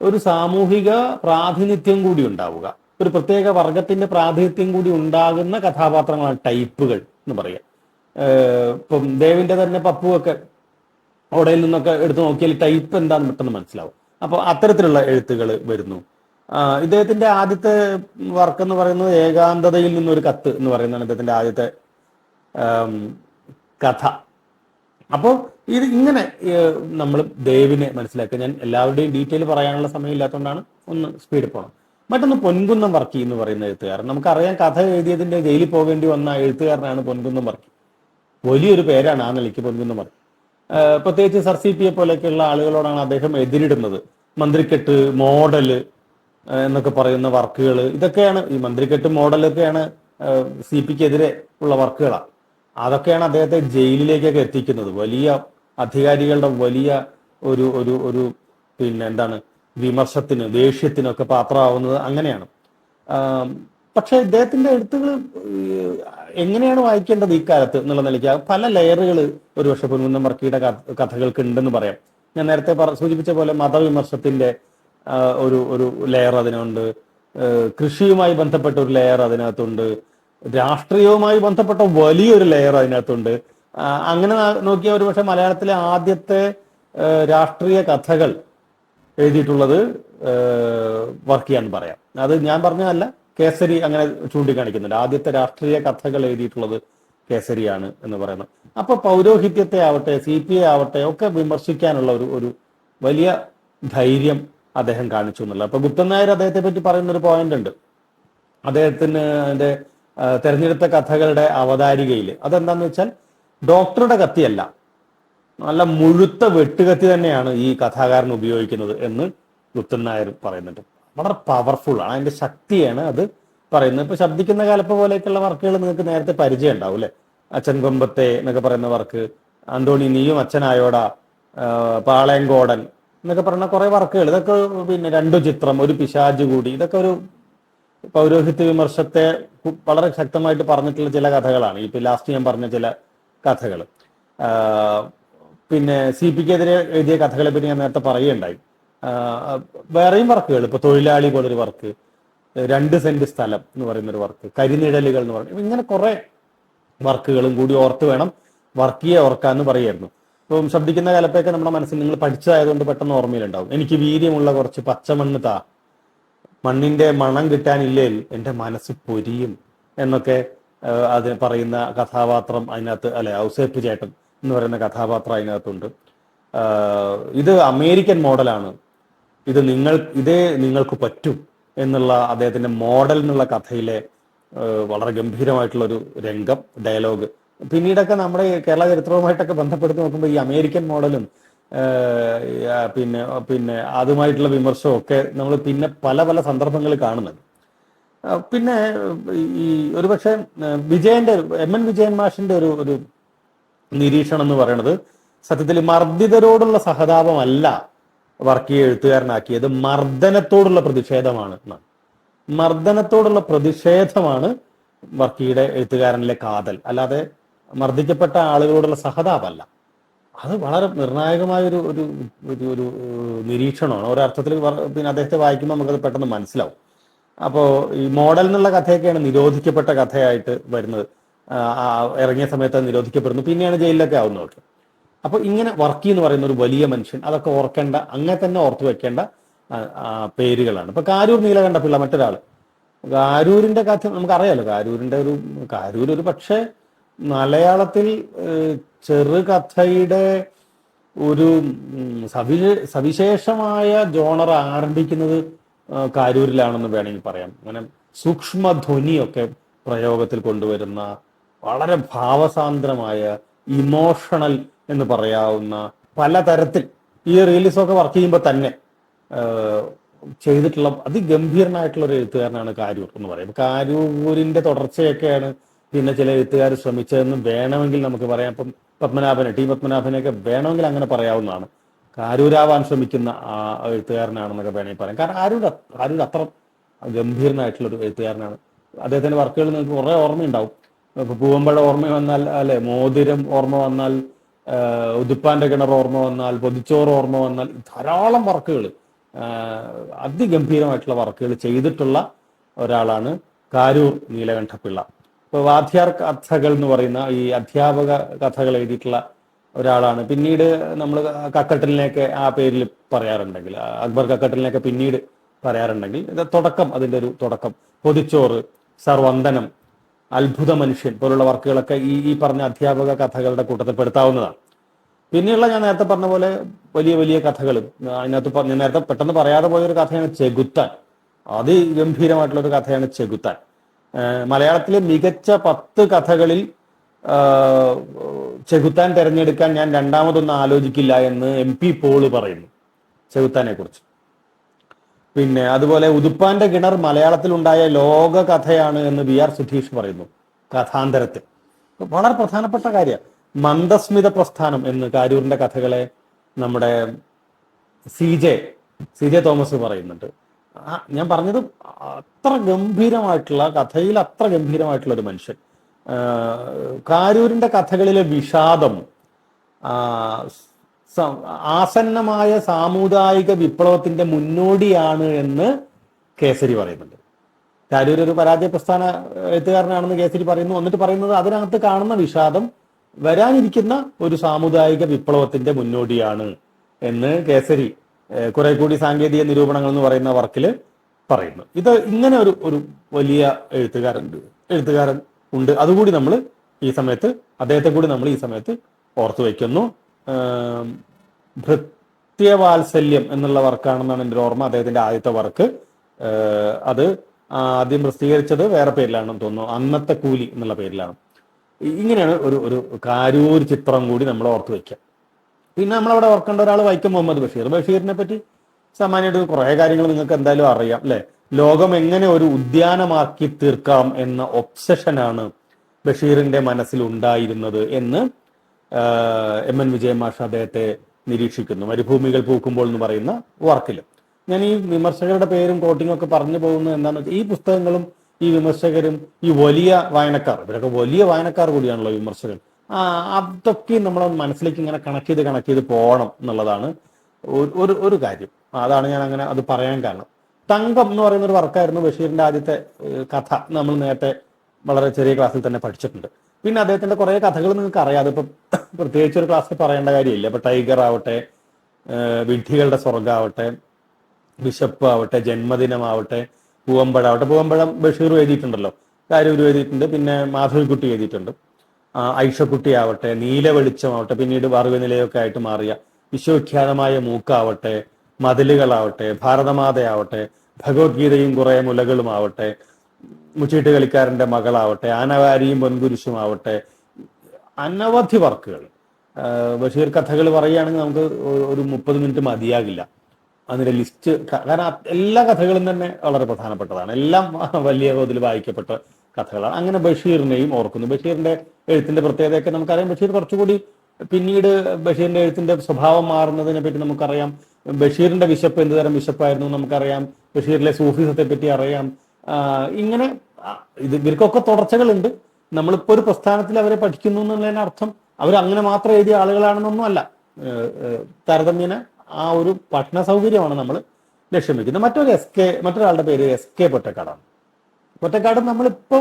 ഒരു സാമൂഹിക പ്രാതിനിധ്യം കൂടി ഉണ്ടാവുക, ഒരു പ്രത്യേക വർഗത്തിന്റെ പ്രാതിനിധ്യം കൂടി ഉണ്ടാകുന്ന കഥാപാത്രങ്ങളാണ് ടൈപ്പുകൾ എന്ന് പറയുക. ഇപ്പം ദേവിന്റെ തന്നെ പപ്പുവൊക്കെ ഓടയിൽ നിന്നൊക്കെ എടുത്തു നോക്കിയാൽ ടൈപ്പ് എന്താണെന്ന് പെട്ടെന്ന് മനസ്സിലാവും. അപ്പോൾ അത്തരത്തിലുള്ള എഴുത്തുകൾ വരുന്നു. ഇദ്ദേഹത്തിന്റെ ആദ്യത്തെ വർക്ക് എന്ന് പറയുന്നത് ഏകാന്തതയിൽ നിന്നൊരു കത്ത് എന്ന് പറയുന്നതാണ് ഇദ്ദേഹത്തിന്റെ ആദ്യത്തെ കഥ. അപ്പോൾ ഇത് ഇങ്ങനെ നമ്മൾ ദേവിനെ മനസ്സിലാക്കുക. ഞാൻ എല്ലാവരുടെയും ഡീറ്റെയിൽ പറയാനുള്ള സമയമില്ലാത്തതുകൊണ്ടാണ് ഒന്ന് സ്പീഡ് പോകണം. മറ്റൊന്ന് പൊൻകുന്നം വർക്കി എന്ന് പറയുന്ന എഴുത്തുകാരൻ. നമുക്കറിയാം, കഥ എഴുതിയതിന്റെ ജയിലിൽ പോകേണ്ടി വന്ന എഴുത്തുകാരനാണ് പൊൻകുന്നം വർക്കി. വലിയൊരു പേരാണ് ആ നിലയ്ക്ക് പൊൻകുന്നം വർക്കി. പ്രത്യേകിച്ച് സർ സി പി പോലെയൊക്കെയുള്ള ആളുകളോടാണ് അദ്ദേഹം എതിരിടുന്നത്. മന്ത്രിക്കെട്ട്, മോഡല് എന്നൊക്കെ പറയുന്ന വർക്കുകൾ, ഇതൊക്കെയാണ് ഈ മന്ത്രിക്കെട്ട് മോഡലൊക്കെയാണ് സി പിക്കെതിരെ ഉള്ള വർക്കുകളാണ്. അതൊക്കെയാണ് അദ്ദേഹത്തെ ജയിലിലേക്കൊക്കെ എത്തിക്കുന്നത്. വലിയ അധികാരികളുടെ വലിയ ഒരു ഒരു ഒരു പിന്നെ എന്താണ് വിമർശത്തിന്, ദേഷ്യത്തിനൊക്കെ പാത്രമാവുന്നത് അങ്ങനെയാണ്. പക്ഷെ ഇദ്ദേഹത്തിന്റെ എഴുത്തുകൾ എങ്ങനെയാണ് വായിക്കേണ്ടത് ഈ കാലത്ത് എന്നുള്ള നിലയ്ക്ക് പല ലെയറുകൾ ഒരുപക്ഷെ പൊൻകുന്നം വർക്കിയുടെ കഥകൾക്ക് ഉണ്ടെന്ന് പറയാം. ഞാൻ നേരത്തെ സൂചിപ്പിച്ച പോലെ മതവിമർശത്തിന്റെ ഒരു ഒരു ലെയർ അതിനുണ്ട്, കൃഷിയുമായി ബന്ധപ്പെട്ട ഒരു ലെയർ അതിനകത്തുണ്ട്, രാഷ്ട്രീയവുമായി ബന്ധപ്പെട്ട വലിയൊരു ലെയർ അതിനകത്തുണ്ട്. അങ്ങനെ നോക്കിയാൽ ഒരുപക്ഷെ മലയാളത്തിലെ ആദ്യത്തെ രാഷ്ട്രീയ കഥകൾ എഴുതിയിട്ടുള്ളത് വർക്കിയാന്ന് പറയാം. അത് ഞാൻ പറഞ്ഞതല്ല, കേസരി അങ്ങനെ ചൂണ്ടിക്കാണിക്കുന്നുണ്ട്. ആദ്യത്തെ രാഷ്ട്രീയ കഥകൾ എഴുതിയിട്ടുള്ളത് കേസരിയാണ് എന്ന് പറയുന്നത്. അപ്പൊ പൗരോഹിത്യത്തെ ആവട്ടെ, സി പി ഐ ആവട്ടെ ഒക്കെ വിമർശിക്കാനുള്ള ഒരു വലിയ ധൈര്യം അദ്ദേഹം കാണിച്ചു എന്നുള്ളത്. അപ്പൊ ഗുപ്തൻ നായർ അദ്ദേഹത്തെ പറ്റി പറയുന്ന ഒരു പോയിന്റ് ഉണ്ട്. അദ്ദേഹത്തിന് അതിന്റെ തെരഞ്ഞെടുത്ത കഥകളുടെ അവതാരികയിൽ അതെന്താന്ന് വെച്ചാൽ, ഡോക്ടറുടെ കത്തിയല്ല, നല്ല മുഴുത്ത വെട്ടുകത്തി തന്നെയാണ് ഈ കഥാകാരൻ ഉപയോഗിക്കുന്നത് എന്ന് ഗുപ്തൻ നായർ പറയുന്നുണ്ട്. വളരെ പവർഫുൾ ആണ്, അതിന്റെ ശക്തിയാണ് അത് പറയുന്നത്. ഇപ്പൊ ശബ്ദിക്കുന്ന കാലപ്പ പോലെയൊക്കെയുള്ള വർക്കുകൾ നിങ്ങൾക്ക് നേരത്തെ പരിചയം ഉണ്ടാവും അല്ലെ. അച്ഛൻ കൊമ്പത്തെ എന്നൊക്കെ പറയുന്ന വർക്ക്, അന്തോണി നീയും അച്ഛനായോടാ, പാളയങ്കോടൻ എന്നൊക്കെ പറയുന്ന കുറെ വർക്കുകൾ, ഇതൊക്കെ പിന്നെ രണ്ടു ചിത്രം, ഒരു പിശാജ് കൂടി, ഇതൊക്കെ ഒരു പൗരോഹിത്യ വിമർശത്തെ വളരെ ശക്തമായിട്ട് പറഞ്ഞിട്ടുള്ള ചില കഥകളാണ്. ഇപ്പൊ ലാസ്റ്റ് ഞാൻ പറഞ്ഞ ചില കഥകൾ. പിന്നെ സി പിക്കെതിരെ എഴുതിയ കഥകളെ പറ്റി ഞാൻ നേരത്തെ പറയുകയുണ്ടായി. വേറെയും വർക്കുകൾ, ഇപ്പൊ തൊഴിലാളി പോലൊരു വർക്ക്, 2 സെന്റ് സ്ഥലം എന്ന് പറയുന്നൊരു വർക്ക്, കരിനിഴലുകൾ എന്ന് പറയുന്നത്, ഇങ്ങനെ കുറെ വർക്കുകളും കൂടി ഓർത്ത് വേണം വർക്കിയെ ഓർക്കാന്ന് പറയായിരുന്നു. ഇപ്പം ശബ്ദിക്കുന്ന കാലത്തൊക്കെ നമ്മുടെ മനസ്സിൽ നിങ്ങൾ പഠിച്ചതായതുകൊണ്ട് പെട്ടെന്ന് ഓർമ്മയിലുണ്ടാവും. എനിക്ക് വീര്യമുള്ള കുറച്ച് പച്ചമണ്ണ് താ, മണ്ണിന്റെ മണം കിട്ടാനില്ലേ എന്റെ മനസ്സ് പൊരിയും എന്നൊക്കെ അതിന് പറയുന്ന കഥാപാത്രം അതിനകത്ത്, അല്ലെ ഔസേപ്പ് ചേട്ടൻ എന്ന് പറയുന്ന കഥാപാത്രം അതിനകത്തുണ്ട്. ഇത് അമേരിക്കൻ മോഡലാണ്, ഇതേ നിങ്ങൾക്ക് പറ്റും എന്നുള്ള അദ്ദേഹത്തിന്റെ മോഡൽ എന്നുള്ള കഥയിലെ വളരെ ഗംഭീരമായിട്ടുള്ള ഒരു രംഗം, ഡയലോഗ്. പിന്നീടൊക്കെ നമ്മുടെ കേരള ചരിത്രവുമായിട്ടൊക്കെ ബന്ധപ്പെടുത്തി നോക്കുമ്പോൾ ഈ അമേരിക്കൻ മോഡലും പിന്നെ അതുമായിട്ടുള്ള വിമർശനവും ഒക്കെ നമ്മൾ പിന്നെ പല പല സന്ദർഭങ്ങളിൽ കാണുന്നുണ്ട്. പിന്നെ ഈ ഒരുപക്ഷെ എം.എൻ. വിജയൻ മാഷിന്റെ ഒരു നിരീക്ഷണം എന്ന് പറയുന്നത്, സത്യത്തിൽ മർദ്ദിതരോടുള്ള സഹതാപമല്ല വർക്കിയെ എഴുത്തുകാരനാക്കിയത്, മർദ്ദനത്തോടുള്ള പ്രതിഷേധമാണ് എന്നാണ്. മർദ്ദനത്തോടുള്ള പ്രതിഷേധമാണ് വർക്കിയുടെ എഴുത്തുകാരനിലെ കാതൽ, അല്ലാതെ മർദ്ദിക്കപ്പെട്ട ആളുകളോടുള്ള സഹതാപമല്ല. അത് വളരെ നിർണായകമായ ഒരു ഒരു ഒരു നിരീക്ഷണമാണ്. ഒരർത്ഥത്തിൽ പിന്നെ അദ്ദേഹത്തെ വായിക്കുമ്പോൾ നമുക്കത് പെട്ടെന്ന് മനസ്സിലാവും. അപ്പോൾ ഈ മോഡൽ എന്നുള്ള കഥയൊക്കെയാണ് നിരോധിക്കപ്പെട്ട കഥയായിട്ട് വരുന്നത്. ഇറങ്ങിയ സമയത്ത് നിരോധിക്കപ്പെടുന്നു, പിന്നെയാണ് ജയിലിലൊക്കെ ആവുന്നത്. അപ്പൊ ഇങ്ങനെ വർക്കി എന്ന് പറയുന്ന ഒരു വലിയ മനുഷ്യൻ, അതൊക്കെ ഓർക്കേണ്ട, അങ്ങനെ തന്നെ ഓർത്തു വെക്കേണ്ട പേരുകളാണ്. ഇപ്പൊ കാരൂർ നീലകണ്ഠപിള്ള മറ്റൊരാൾ. കാരൂരിന്റെ കഥ നമുക്കറിയാലോ. കാരൂർ ഒരു പക്ഷേ മലയാളത്തിൽ ചെറുകഥയുടെ ഒരു സവിശേഷമായ ജോണർ ആരംഭിക്കുന്നത് കാരൂരിലാണെന്ന് വേണമെങ്കിൽ പറയാം. അങ്ങനെ സൂക്ഷ്മധ്വനിയൊക്കെ പ്രയോഗത്തിൽ കൊണ്ടുവരുന്ന വളരെ ഭാവസാന്ദ്രമായ ഇമോഷണൽ എന്ന് പറയാവുന്ന പലതരത്തിൽ ഈ റിയലിസം ഒക്കെ വർക്ക് ചെയ്യുമ്പോൾ തന്നെ ചെയ്തിട്ടുള്ള അതിഗംഭീരനായിട്ടുള്ള ഒരു എഴുത്തുകാരനാണ് കാരൂർ എന്ന് പറയുന്നത്. കാരൂരിന്റെ തുടർച്ചയൊക്കെയാണ് പിന്നെ ചില എഴുത്തുകാർ ശ്രമിച്ചതെന്ന് വേണമെങ്കിൽ നമുക്ക് പറയാം. ഇപ്പം പത്മനാഭനെയൊക്കെ വേണമെങ്കിൽ അങ്ങനെ പറയാവുന്നതാണ്. കാരൂരാവാൻ ശ്രമിക്കുന്ന ആ എഴുത്തുകാരനാണെന്നൊക്കെ വേണമെങ്കിൽ പറയാം. കാരണം ആരൂർ അത്ര ഗംഭീരനായിട്ടുള്ള ഒരു എഴുത്തുകാരനാണ്. അദ്ദേഹത്തിന്റെ വർക്കുകൾ നിങ്ങൾക്ക് കുറെ ഓർമ്മയുണ്ടാവും. ഇപ്പൊ പൂവമ്പഴ ഓർമ്മ വന്നാൽ, അല്ലെ, മോതിരം ഓർമ്മ വന്നാൽ, ഉതുപ്പാന്റെ കിണർ ഓർമ്മ വന്നാൽ, പൊതിച്ചോറ് ഓർമ്മ വന്നാൽ, ധാരാളം വർക്കുകൾ, അതിഗംഭീരമായിട്ടുള്ള വർക്കുകൾ ചെയ്തിട്ടുള്ള ഒരാളാണ് കാരൂർ നീലകണ്ഠപിള്ള. ഇപ്പൊ വാദ്യാർ കഥകൾ എന്ന് പറയുന്ന ഈ അധ്യാപക കഥകൾ എഴുതിയിട്ടുള്ള ഒരാളാണ്. പിന്നീട് നമ്മൾ കക്കട്ടലിനെയൊക്കെ ആ പേരിൽ പറയാറുണ്ടെങ്കിൽ, അക്ബർ കക്കട്ടലിനെയൊക്കെ പിന്നീട് പറയാറുണ്ടെങ്കിൽ, ഇത് തുടക്കം, അതിന്റെ ഒരു തുടക്കം പൊതിച്ചോറ്, സർവന്ദനം, അത്ഭുത മനുഷ്യൻ പോലുള്ള വർക്കുകളൊക്കെ ഈ പറഞ്ഞ അധ്യാപക കഥകളുടെ കൂട്ടത്തിൽ പെടുത്താവുന്നതാണ്. പിന്നെയുള്ള ഞാൻ നേരത്തെ പറഞ്ഞ പോലെ വലിയ വലിയ കഥകളും അതിനകത്ത് ഞാൻ നേരത്തെ പെട്ടെന്ന് പറയാതെ പോയൊരു കഥയാണ് ചെകുത്താൻ. അതിഗംഭീരമായിട്ടുള്ള ഒരു കഥയാണ് ചെകുത്താൻ. മലയാളത്തിലെ മികച്ച 10 കഥകളിൽ ചെകുത്താൻ തിരഞ്ഞെടുക്കാൻ ഞാൻ രണ്ടാമതൊന്നും ആലോചിക്കില്ല എന്ന് MP പോള് പറയുന്നു ചെകുത്താനെ കുറിച്ച്. പിന്നെ അതുപോലെ ഉതുപ്പാന്റെ കിണർ മലയാളത്തിൽ ഉണ്ടായ ലോക കഥയാണ് എന്ന് VR സുധീഷ് പറയുന്നു കഥാന്തരത്തിൽ. വളരെ പ്രധാനപ്പെട്ട കാര്യം. മന്ദസ്മിത പ്രസ്ഥാനം എന്ന് കാരൂരിന്റെ കഥകളെ നമ്മുടെ CJ തോമസ് പറയുന്നുണ്ട്. ഞാൻ പറഞ്ഞത് അത്ര ഗംഭീരമായിട്ടുള്ള കഥയിൽ അത്ര ഗംഭീരമായിട്ടുള്ള ഒരു മനുഷ്യൻ. കാരൂരിന്റെ കഥകളിലെ വിഷാദം ആസന്നമായ സാമുദായിക വിപ്ലവത്തിന്റെ മുന്നോടിയാണ് എന്ന് കേസരി പറയുന്നുണ്ട്. കാരൂർ ഒരു പരാജയ പ്രസ്ഥാന എഴുത്തുകാരനാണെന്ന് കേസരി പറയുന്നു. എന്നിട്ട് പറയുന്നത് അതിനകത്ത് കാണുന്ന വിഷാദം വരാനിരിക്കുന്ന ഒരു സാമുദായിക വിപ്ലവത്തിന്റെ മുന്നോടിയാണ് എന്ന് കേസരി കുറെ കൂടി സാങ്കേതിക നിരൂപണങ്ങൾ എന്ന് പറയുന്ന വർക്കിൽ പറയുന്നു. ഇത് ഇങ്ങനെ ഒരു വലിയ എഴുത്തുകാരൻ ഉണ്ട്. അതുകൂടി നമ്മൾ ഈ സമയത്ത്, അദ്ദേഹത്തെ കൂടി നമ്മൾ ഈ സമയത്ത് ഓർത്തു വയ്ക്കുന്നു. ഭൃത്യവാത്സല്യം എന്നുള്ള വർക്കാണെന്നാണ് എൻ്റെ ഓർമ്മ, അദ്ദേഹത്തിന്റെ ആദ്യത്തെ വർക്ക്. അത് ആദ്യം പ്രസിദ്ധീകരിച്ചത് വേറെ പേരിലാണെന്ന് തോന്നുന്നു, അന്നത്തെ കൂലി എന്നുള്ള പേരിലാണ്. ഇങ്ങനെയാണ് ഒരു കാരൂർ ചിത്രം കൂടി നമ്മൾ ഓർത്തു വയ്ക്കുക. പിന്നെ നമ്മളവിടെ ഓർക്കേണ്ട ഒരാൾ വൈക്കം മുഹമ്മദ് ബഷീർ. ബഷീറിനെ പറ്റി സാമാന്യമായിട്ട് കുറെ കാര്യങ്ങൾ നിങ്ങൾക്ക് എന്തായാലും അറിയാം, അല്ലെ? ലോകം എങ്ങനെ ഒരു ഉദ്യാനമാക്കി തീർക്കാം എന്ന ഒബ്സഷനാണ് ബഷീറിന്റെ മനസ്സിൽ ഉണ്ടായിരുന്നത് എന്ന് MN വിജയൻ മാഷ് അദ്ദേഹത്തെ നിരീക്ഷിക്കുന്നു മരുഭൂമികൾ പൂക്കുമ്പോൾ എന്ന് പറയുന്ന വർക്കിൽ. ഞാൻ ഈ വിമർശകരുടെ പേരും കോട്ടിങ്ങും ഒക്കെ പറഞ്ഞു പോകുന്നത് എന്താണെന്ന് വെച്ചാൽ, ഈ പുസ്തകങ്ങളും ഈ വിമർശകരും ഈ വലിയ വായനക്കാർ, ഇവരൊക്കെ വലിയ വായനക്കാർ കൂടിയാണല്ലോ വിമർശകർ, അതൊക്കെ നമ്മൾ മനസ്സിലേക്ക് ഇങ്ങനെ കണക്ട് ചെയ്ത് പോകണം എന്നുള്ളതാണ് ഒരു കാര്യം. അതാണ് ഞാൻ അങ്ങനെ അത് പറയാൻ കാരണം. തങ്കം എന്ന് പറയുന്ന ഒരു വർക്കായിരുന്നു ബഷീറിന്റെ ആദ്യത്തെ കഥ. നമ്മൾ നേരത്തെ വളരെ ചെറിയ ക്ലാസ്സിൽ തന്നെ പഠിച്ചിട്ടുണ്ട്. പിന്നെ അദ്ദേഹത്തിന്റെ കുറെ കഥകൾ നിങ്ങൾക്ക് അറിയാം. അതിപ്പോ പ്രത്യേകിച്ച് ഒരു ക്ലാസ്സിൽ പറയേണ്ട കാര്യമില്ല. ഇപ്പൊ ടൈഗർ ആവട്ടെ, വിഡ്ഢികളുടെ സ്വർഗ്ഗാവട്ടെ, ബിഷപ്പ് ആവട്ടെ, ജന്മദിനമാവട്ടെ, പൂവമ്പഴം ബഷീർ എഴുതിയിട്ടുണ്ടല്ലോ, കാരൂർ എഴുതിയിട്ടുണ്ട്, പിന്നെ മാധവിക്കുട്ടി എഴുതിയിട്ടുണ്ട്, ഐഷക്കുട്ടി ആവട്ടെ, നീല വെളിച്ചമാവട്ടെ, പിന്നീട് വറവ് നിലയൊക്കെ ആയിട്ട് മാറിയ വിശ്വവിഖ്യാതമായ മൂക്കാവട്ടെ, മതിലുകളാവട്ടെ, ഭാരതമാതയാവട്ടെ, ഭഗവത്ഗീതയും കുറെ മുലകളുമാവട്ടെ, മുച്ചീട്ട് കളിക്കാരന്റെ മകളാവട്ടെ, ആനവാരിയും പൊൻകുരിശുമാവട്ടെ, അനവധി വർക്കുകൾ. ബഷീർ കഥകൾ പറയുകയാണെങ്കിൽ നമുക്ക് ഒരു 30 മിനിറ്റ് മതിയാകില്ല അതിന്റെ ലിസ്റ്റ്. കാരണം എല്ലാ കഥകളും തന്നെ വളരെ പ്രധാനപ്പെട്ടതാണ്, എല്ലാം വലിയ തോതിൽ വായിക്കപ്പെട്ട കഥകളാണ്. അങ്ങനെ ബഷീറിനെയും ഓർക്കുന്നു. ബഷീറിന്റെ എഴുത്തിന്റെ പ്രത്യേകതയൊക്കെ നമുക്കറിയാം. ബഷീർ കുറച്ചുകൂടി പിന്നീട് ബഷീറിന്റെ എഴുത്തിന്റെ സ്വഭാവം മാറുന്നതിനെ പറ്റി നമുക്കറിയാം. ബഷീറിന്റെ വിശപ്പ് എന്ത് തരം വിശപ്പായിരുന്നു നമുക്കറിയാം. ബഷീറിലെ സൂഫിസത്തെ പറ്റി അറിയാം. ഇങ്ങനെ ഇവർക്കൊക്കെ തുടർച്ചകളുണ്ട്. നമ്മളിപ്പോ ഒരു പ്രസ്ഥാനത്തിൽ അവരെ പഠിക്കുന്നു എന്നുള്ളതിന് അർത്ഥം അവർ അങ്ങനെ മാത്രം എഴുതിയ ആളുകളാണെന്നൊന്നും അല്ല. താരതമ്യേന ആ ഒരു പഠന സൗകര്യമാണ് നമ്മൾ ലക്ഷ്യം വെക്കുന്നത്. മറ്റൊരാളുടെ പേര് SK പൊറ്റക്കാടാണ്. പൊറ്റക്കാട് നമ്മളിപ്പോ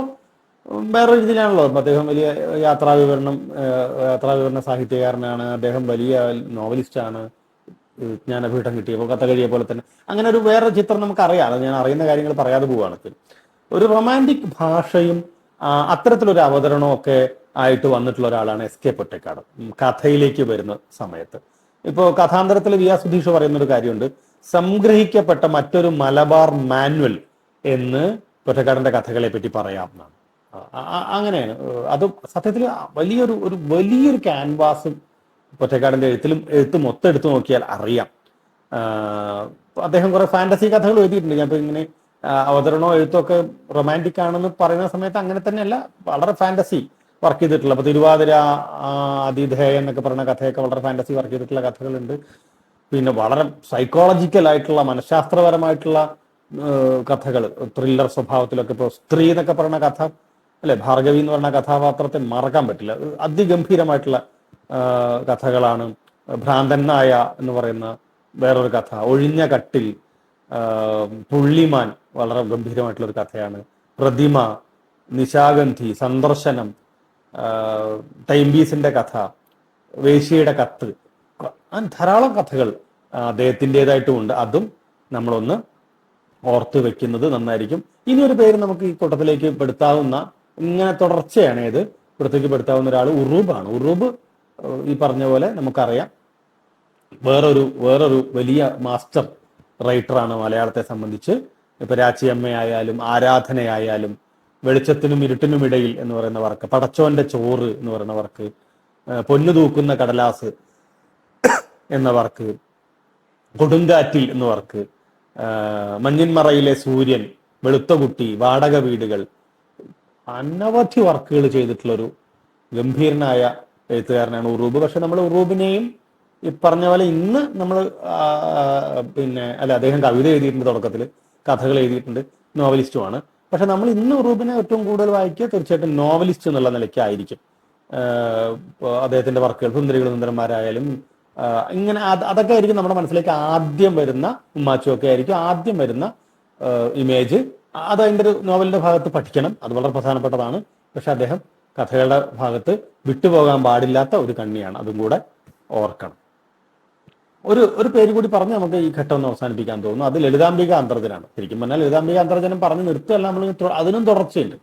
വേറൊരു രീതിയിലാണല്ലോ. അദ്ദേഹം വലിയ യാത്രാവിവരണ സാഹിത്യകാരനാണ്. അദ്ദേഹം വലിയ നോവലിസ്റ്റാണ്. ജ്ഞാനപീഠം കിട്ടിയപ്പോൾ കഥ കഴിയ പോലെ തന്നെ അങ്ങനെ ഒരു വേറെ ചിത്രം നമുക്കറിയാം. അത് ഞാൻ അറിയുന്ന കാര്യങ്ങൾ പറയാതെ പോവുകയാണ്. ഒരു റൊമാൻറ്റിക് ഭാഷയും അത്തരത്തിലൊരു അവതരണവും ഒക്കെ ആയിട്ട് വന്നിട്ടുള്ള ഒരാളാണ് എസ് കെ പൊറ്റക്കാട് കഥയിലേക്ക് വരുന്ന സമയത്ത്. ഇപ്പോൾ കഥാന്തരത്തിൽ വി ആർ സുധീഷ് പറയുന്ന ഒരു കാര്യമുണ്ട്, സംഗ്രഹിക്കപ്പെട്ട മറ്റൊരു മലബാർ മാനുവൽ എന്ന് പൊറ്റക്കാടിന്റെ കഥകളെ പറ്റി പറയാവുന്നതാണ്. അങ്ങനെയാണ് അത് സത്യത്തിൽ വലിയൊരു ക്യാൻവാസും പൊറ്റക്കാടിന്റെ എഴുത്ത് മൊത്തം എടുത്തു നോക്കിയാൽ അറിയാം. അദ്ദേഹം കുറെ ഫാന്റസി കഥകൾ എഴുതിയിട്ടുണ്ട്. ഞാൻ ഇങ്ങനെ അവതരണോ എഴുത്തോ ഒക്കെ റൊമാൻറ്റിക് ആണെന്ന് പറയുന്ന സമയത്ത് അങ്ങനെ തന്നെയല്ല, വളരെ ഫാന്റസി വർക്ക് ചെയ്തിട്ടുള്ള, അപ്പൊ തിരുവാതിര, അതിഥേയ എന്നൊക്കെ പറയുന്ന കഥയൊക്കെ വളരെ ഫാന്റസി വർക്ക് ചെയ്തിട്ടുള്ള കഥകളുണ്ട്. പിന്നെ വളരെ സൈക്കോളജിക്കൽ ആയിട്ടുള്ള മനഃശാസ്ത്രപരമായിട്ടുള്ള കഥകൾ, ത്രില്ലർ സ്വഭാവത്തിലൊക്കെ. ഇപ്പോൾ സ്ത്രീ എന്നൊക്കെ പറയുന്ന കഥ അല്ലെ, ഭാർഗവി എന്ന് പറയുന്ന കഥാപാത്രത്തെ മറക്കാൻ പറ്റില്ല. അതിഗംഭീരമായിട്ടുള്ള കഥകളാണ്. ഭ്രാന്തനായ എന്ന് പറയുന്ന വേറൊരു കഥ, ഒഴിഞ്ഞ കട്ടിൽ, പുള്ളിമാൻ വളരെ ഗംഭീരമായിട്ടുള്ള ഒരു കഥയാണ്. പ്രതിമ, നിശാഗന്ധി, സന്ദർശനം, ടൈം പീസിന്റെ കഥ, വേശ്യയുടെ കത്ത്, ധാരാളം കഥകൾ അദ്ദേഹത്തിൻ്റെതായിട്ടുമുണ്ട്. അതും നമ്മളൊന്ന് ഓർത്ത് വെക്കുന്നത് നന്നായിരിക്കും. ഇനി ഒരു പേര് നമുക്ക് ഈ കൂട്ടത്തിലേക്ക് പെടുത്താവുന്ന, ഇങ്ങനെ തുടർച്ചയാണ് ഏത് പുറത്തേക്ക് പെടുത്താവുന്ന ഒരാൾ ഉറൂബാണ്. ഉറൂബ് ഈ പറഞ്ഞ പോലെ നമുക്കറിയാം വേറൊരു വലിയ മാസ്റ്റർ റൈറ്ററാണ് മലയാളത്തെ സംബന്ധിച്ച്. ഇപ്പൊ രാച്ചിയമ്മയായാലും ആരാധനയായാലും വെളിച്ചത്തിനും ഇരുട്ടിനും ഇടയിൽ എന്ന് പറയുന്ന വർക്ക്, പടച്ചോന്റെ ചോറ് എന്ന് പറയുന്ന വർക്ക്, പൊന്നു തൂക്കുന്ന കടലാസ് എന്ന വർക്ക്, കൊടുങ്കാറ്റിൽ എന്ന വർക്ക്, മഞ്ഞിൻമറയിലെ സൂര്യൻ, വെളുത്ത കുട്ടി, വാടക വീടുകൾ, അനവധി വർക്കുകൾ ചെയ്തിട്ടുള്ളൊരു ഗംഭീരനായ എഴുത്തുകാരനാണ് ഉറൂബ്. പക്ഷെ നമ്മൾ ഉറൂബിനെയും ഈ പറഞ്ഞ പോലെ ഇന്ന് നമ്മൾ അദ്ദേഹം കവിത എഴുതിയിട്ടുണ്ട്, തുടക്കത്തിൽ കഥകൾ എഴുതിയിട്ടുണ്ട്, നോവലിസ്റ്റുമാണ്. പക്ഷെ നമ്മൾ ഇന്ന് ഉറൂബിനെ ഏറ്റവും കൂടുതൽ വായിക്കുക തീർച്ചയായിട്ടും നോവലിസ്റ്റ് എന്നുള്ള നിലയ്ക്കായിരിക്കും. അദ്ദേഹത്തിന്റെ വർക്കുകൾ, സുന്ദരികളും സുന്ദരന്മാരായാലും ഇങ്ങനെ അതൊക്കെ ആയിരിക്കും നമ്മുടെ മനസ്സിലേക്ക് ആദ്യം വരുന്ന, ഉമ്മാച്ചുമൊക്കെ ആയിരിക്കും ആദ്യം വരുന്ന ഇമേജ്. അത് അതിൻ്റെ ഒരു നോവലിന്റെ ഭാഗത്ത് പഠിക്കണം, അത് വളരെ പ്രധാനപ്പെട്ടതാണ്. പക്ഷെ അദ്ദേഹം കഥകളുടെ ഭാഗത്ത് വിട്ടുപോകാൻ പാടില്ലാത്ത ഒരു കണ്ണിയാണ്, അതും കൂടെ ഓർക്കണം. ഒരു പേര് കൂടി പറഞ്ഞ് നമുക്ക് ഈ ഘട്ടം ഒന്ന് അവസാനിപ്പിക്കാൻ തോന്നുന്നു. അത് ലളിതാംബിക അന്തർജനാണ്. ശരിക്കും പറഞ്ഞാൽ ലളിതാംബിക അന്തർജനം പറഞ്ഞ് നിർത്തുകയല്ല, നമ്മൾ അതിനും തുടർച്ചയുണ്ട്.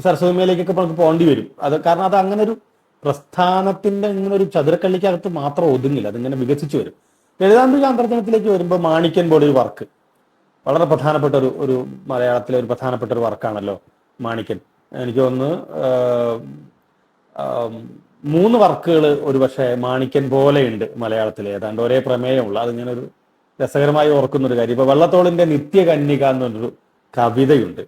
സരസ്വതിമയിലേക്കൊക്കെ നമുക്ക് പോകേണ്ടി വരും. കാരണം അത് അങ്ങനെ ഒരു പ്രസ്ഥാനത്തിന്റെ ഇങ്ങനെ ഒരു ചതുരക്കള്ളിക്കകത്ത് മാത്രം ഒതുങ്ങില്ല, അതിങ്ങനെ വികസിച്ചു വരും. ലളിതാംബിക അന്തർജനത്തിലേക്ക് വരുമ്പോൾ മാണിക്യൻ പോലെ ഒരു വർക്ക്, വളരെ പ്രധാനപ്പെട്ട ഒരു മലയാളത്തിലെ ഒരു പ്രധാനപ്പെട്ട ഒരു വർക്കാണല്ലോ മാണിക്യൻ. എനിക്ക് തോന്നുന്നു 3 വർക്കുകൾ ഒരുപക്ഷെ മാണിക്യൻ പോലെയുണ്ട് മലയാളത്തിൽ, ഏതാണ്ട് ഒരേ പ്രമേയമുള്ള. അതിങ്ങനെ ഒരു രസകരമായി ഓർക്കുന്നൊരു കാര്യം, ഇപ്പൊ വെള്ളത്തോളിന്റെ നിത്യകന്യക എന്നൊരു കവിതയുണ്ട്.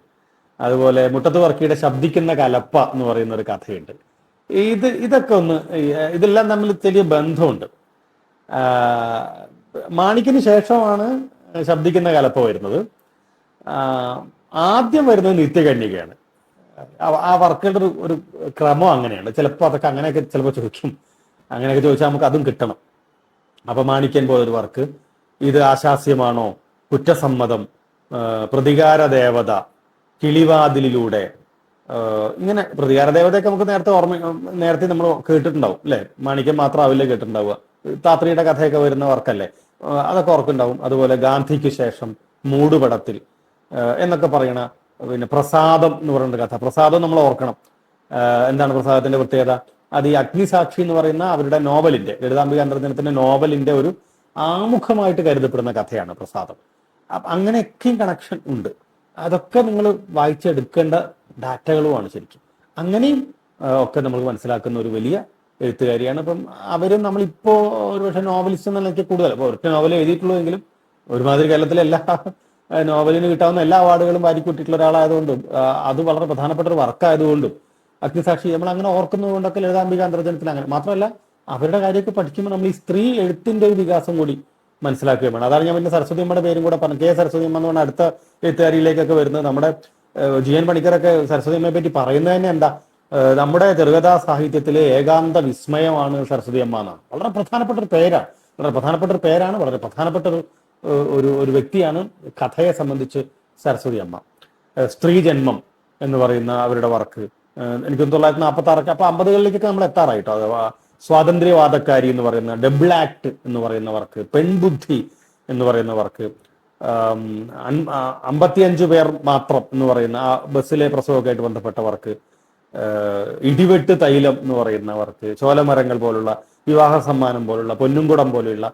അതുപോലെ മുട്ടത്ത് വർക്കിയുടെ ശബ്ദിക്കുന്ന കലപ്പ എന്ന് പറയുന്ന ഒരു കഥയുണ്ട്. ഇതൊക്കെ ഇതെല്ലാം തമ്മിൽ ചെറിയ ബന്ധമുണ്ട്. മാണിക്യന് ശേഷമാണ് ശബ്ദിക്കുന്ന കലപ്പ വരുന്നത്. ആദ്യം വരുന്നത് നിത്യകന്യകയാണ്. ആ വർക്കുകളുടെ ഒരു ക്രമം അങ്ങനെയാണ്. ചിലപ്പോൾ അതൊക്കെ അങ്ങനെയൊക്കെ ചിലപ്പോൾ ചോദിക്കും, അങ്ങനെയൊക്കെ ചോദിച്ചാൽ നമുക്ക് അതും കിട്ടണം. അപ്പൊ മാണിക്യൻ പോലൊരു വർക്ക്, ഇത് ആശാസ്യമാണോ, കുറ്റസമ്മതം, പ്രതികാര ദേവത, കിളിവാതിലിലൂടെ, ഇങ്ങനെ പ്രതികാര ദേവതയൊക്കെ നമുക്ക് നേരത്തെ നമ്മൾ കേട്ടിട്ടുണ്ടാവും അല്ലെ, മാണിക്യൻ മാത്രമാവില്ലേ കേട്ടിട്ടുണ്ടാവുക. താത്രിയുടെ കഥയൊക്കെ വരുന്ന വർക്കല്ലേ, അതൊക്കെ ഓർക്കുണ്ടാവും. അതുപോലെ ഗാന്ധിക്ക് ശേഷം, മൂടുപടത്തിൽ എന്നൊക്കെ പറയണ, പിന്നെ പ്രസാദം എന്ന് പറയുന്ന കഥ. പ്രസാദം നമ്മൾ ഓർക്കണം. എന്താണ് പ്രസാദത്തിന്റെ പ്രത്യേകത? അത് ഈ അഗ്നിസാക്ഷി എന്ന് പറയുന്ന അവരുടെ നോവലിന്റെ, ലളിതാംബിക അന്തർജനത്തിന്റെ നോവലിന്റെ ഒരു ആമുഖമായിട്ട് കരുതപ്പെടുന്ന കഥയാണ് പ്രസാദം. അങ്ങനെയൊക്കെയും കണക്ഷൻ ഉണ്ട്. അതൊക്കെ നിങ്ങൾ വായിച്ചെടുക്കേണ്ട ഡാറ്റകളുമാണ് ശരിക്കും. അങ്ങനെയും ഒക്കെ നമ്മൾ മനസ്സിലാക്കുന്ന ഒരു വലിയ എഴുത്തുകാരിയാണ്. അപ്പം അവരും നമ്മളിപ്പോ ഒരുപക്ഷെ നോവലിസ്റ്റ് എന്ന നിലയ്ക്ക് കൂടുതൽ, ഇപ്പോൾ ഒറ്റ നോവൽ എഴുതിയിട്ടുള്ളൂ എങ്കിലും ഒരുമാതിരി കേരളത്തിലെ എല്ലാ നോവലിന് കിട്ടാവുന്ന എല്ലാ അവാർഡുകളും വാരിക്കൂട്ടിയിട്ടുള്ള ഒരാളായതുകൊണ്ടും അത് വളരെ പ്രധാനപ്പെട്ട ഒരു വർക്കായതുകൊണ്ടും അഗ്നിസാക്ഷി നമ്മൾ അങ്ങനെ ഓർക്കുന്നത് കൊണ്ടൊക്കെ ലളിതാംബിക അന്തർജനത്തിൽ അങ്ങനെ മാത്രമല്ല, അവരുടെ കാര്യമൊക്കെ പഠിക്കുമ്പോൾ നമ്മൾ ഈ സ്ത്രീ എഴുത്തിന്റെ ഒരു വികാസം കൂടി മനസ്സിലാക്കുകയും വേണം. അതാണ് ഞാൻ പിന്നെ സരസ്വതി അമ്മയുടെ പേരും കൂടെ പറഞ്ഞു. കെ സരസ്വതി അമ്മ എന്ന് പറഞ്ഞാൽ അടുത്ത എഴുത്തുകാരിയിലേക്കൊക്കെ വരുന്നത്. നമ്മുടെ ജി എൻ പണിക്കരൊക്കെ സരസ്വതി അമ്മയെ പറ്റി പറയുന്നത് തന്നെ എന്താ, നമ്മുടെ ചെറുകഥാ സാഹിത്യത്തിലെ ഏകാന്ത വിസ്മയമാണ് സരസ്വതി അമ്മ എന്നാണ്. വളരെ പ്രധാനപ്പെട്ട ഒരു പേരാണ്, വളരെ പ്രധാനപ്പെട്ട ഒരു വ്യക്തിയാണ് കഥയെ സംബന്ധിച്ച് സരസ്വതി അമ്മ. സ്ത്രീ ജന്മം എന്ന് പറയുന്ന അവരുടെ വർക്ക് എനിക്ക് 1946 അപ്പൊ 50കളിലേക്കൊക്കെ നമ്മൾ എത്താറായിട്ടോ. അഥവാ സ്വാതന്ത്ര്യവാദക്കാരി എന്ന് പറയുന്ന, ഡബിൾ ആക്ട് എന്ന് പറയുന്ന വർക്ക്, പെൺബുദ്ധി എന്ന് പറയുന്ന വർക്ക്, 55 പേർ മാത്രം എന്ന് പറയുന്ന ആ ബസ്സിലെ പ്രസവമൊക്കെ ആയിട്ട് ബന്ധപ്പെട്ട വർക്ക്, ഇടിവെട്ട് തൈലം എന്ന് പറയുന്ന വർക്ക്, ചോലമരങ്ങൾ പോലുള്ള, വിവാഹ സമ്മാനം പോലുള്ള, പൊന്നുംകുടം പോലെയുള്ള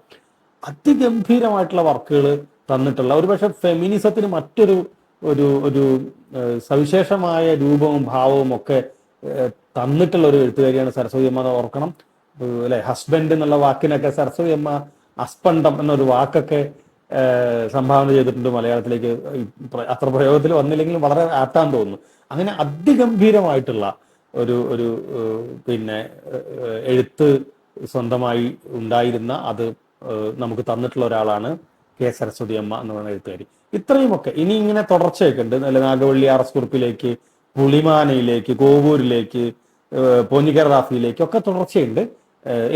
അതിഗംഭീരമായിട്ടുള്ള വർക്കുകൾ തന്നിട്ടുള്ള, ഒരുപക്ഷെ ഫെമിനിസത്തിന് മറ്റൊരു ഒരു ഒരു സവിശേഷമായ രൂപവും ഭാവവും ഒക്കെ തന്നിട്ടുള്ള ഒരു എഴുത്തുകാരിയാണ് സരസ്വതി അമ്മ എന്ന് ഓർക്കണം. അല്ലെ, ഹസ്ബൻഡ് എന്നുള്ള വാക്കിനൊക്കെ സരസ്വതി അമ്മ അസ്പണ്ടം എന്നൊരു വാക്കൊക്കെ സംഭാവന ചെയ്തിട്ടുണ്ട് മലയാളത്തിലേക്ക്. അത്ര പ്രയോഗത്തിൽ വന്നില്ലെങ്കിലും വളരെ ആപ്റ്റാന്ന് തോന്നുന്നു. അങ്ങനെ അതിഗംഭീരമായിട്ടുള്ള ഒരു ഒരു പിന്നെ എഴുത്ത് സ്വന്തമായി ഉണ്ടായിരുന്ന, അത് നമുക്ക് തന്നിട്ടുള്ള ഒരാളാണ് കെ സരസ്വതി അമ്മ എന്ന് പറയുന്ന എഴുത്തുകാരി. ഇത്രയുമൊക്കെ ഇനി ഇങ്ങനെ തുടർച്ചയൊക്കെ ഉണ്ട്. അല്ലെ, നാഗവള്ളി ആർ എസ് കുറിപ്പിലേക്ക്, പുളിമാനയിലേക്ക്, കോവൂരിലേക്ക്, പോഞ്ഞിക്കര റാഫിയിലേക്ക് ഒക്കെ തുടർച്ചയുണ്ട്.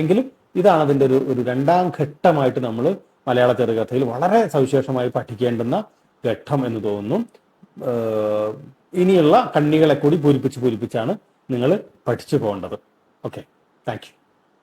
എങ്കിലും ഇതാണ് അതിൻ്റെ ഒരു രണ്ടാം ഘട്ടമായിട്ട് നമ്മൾ മലയാള ചെറുകഥയിൽ വളരെ സവിശേഷമായി പഠിക്കേണ്ടുന്ന ഘട്ടം എന്ന് തോന്നുന്നു. ഇനിയുള്ള കണ്ണികളെ കൂടി പൂരിപ്പിച്ചാണ് നിങ്ങൾ പഠിച്ചു പോകേണ്ടത്. Okay, thank you.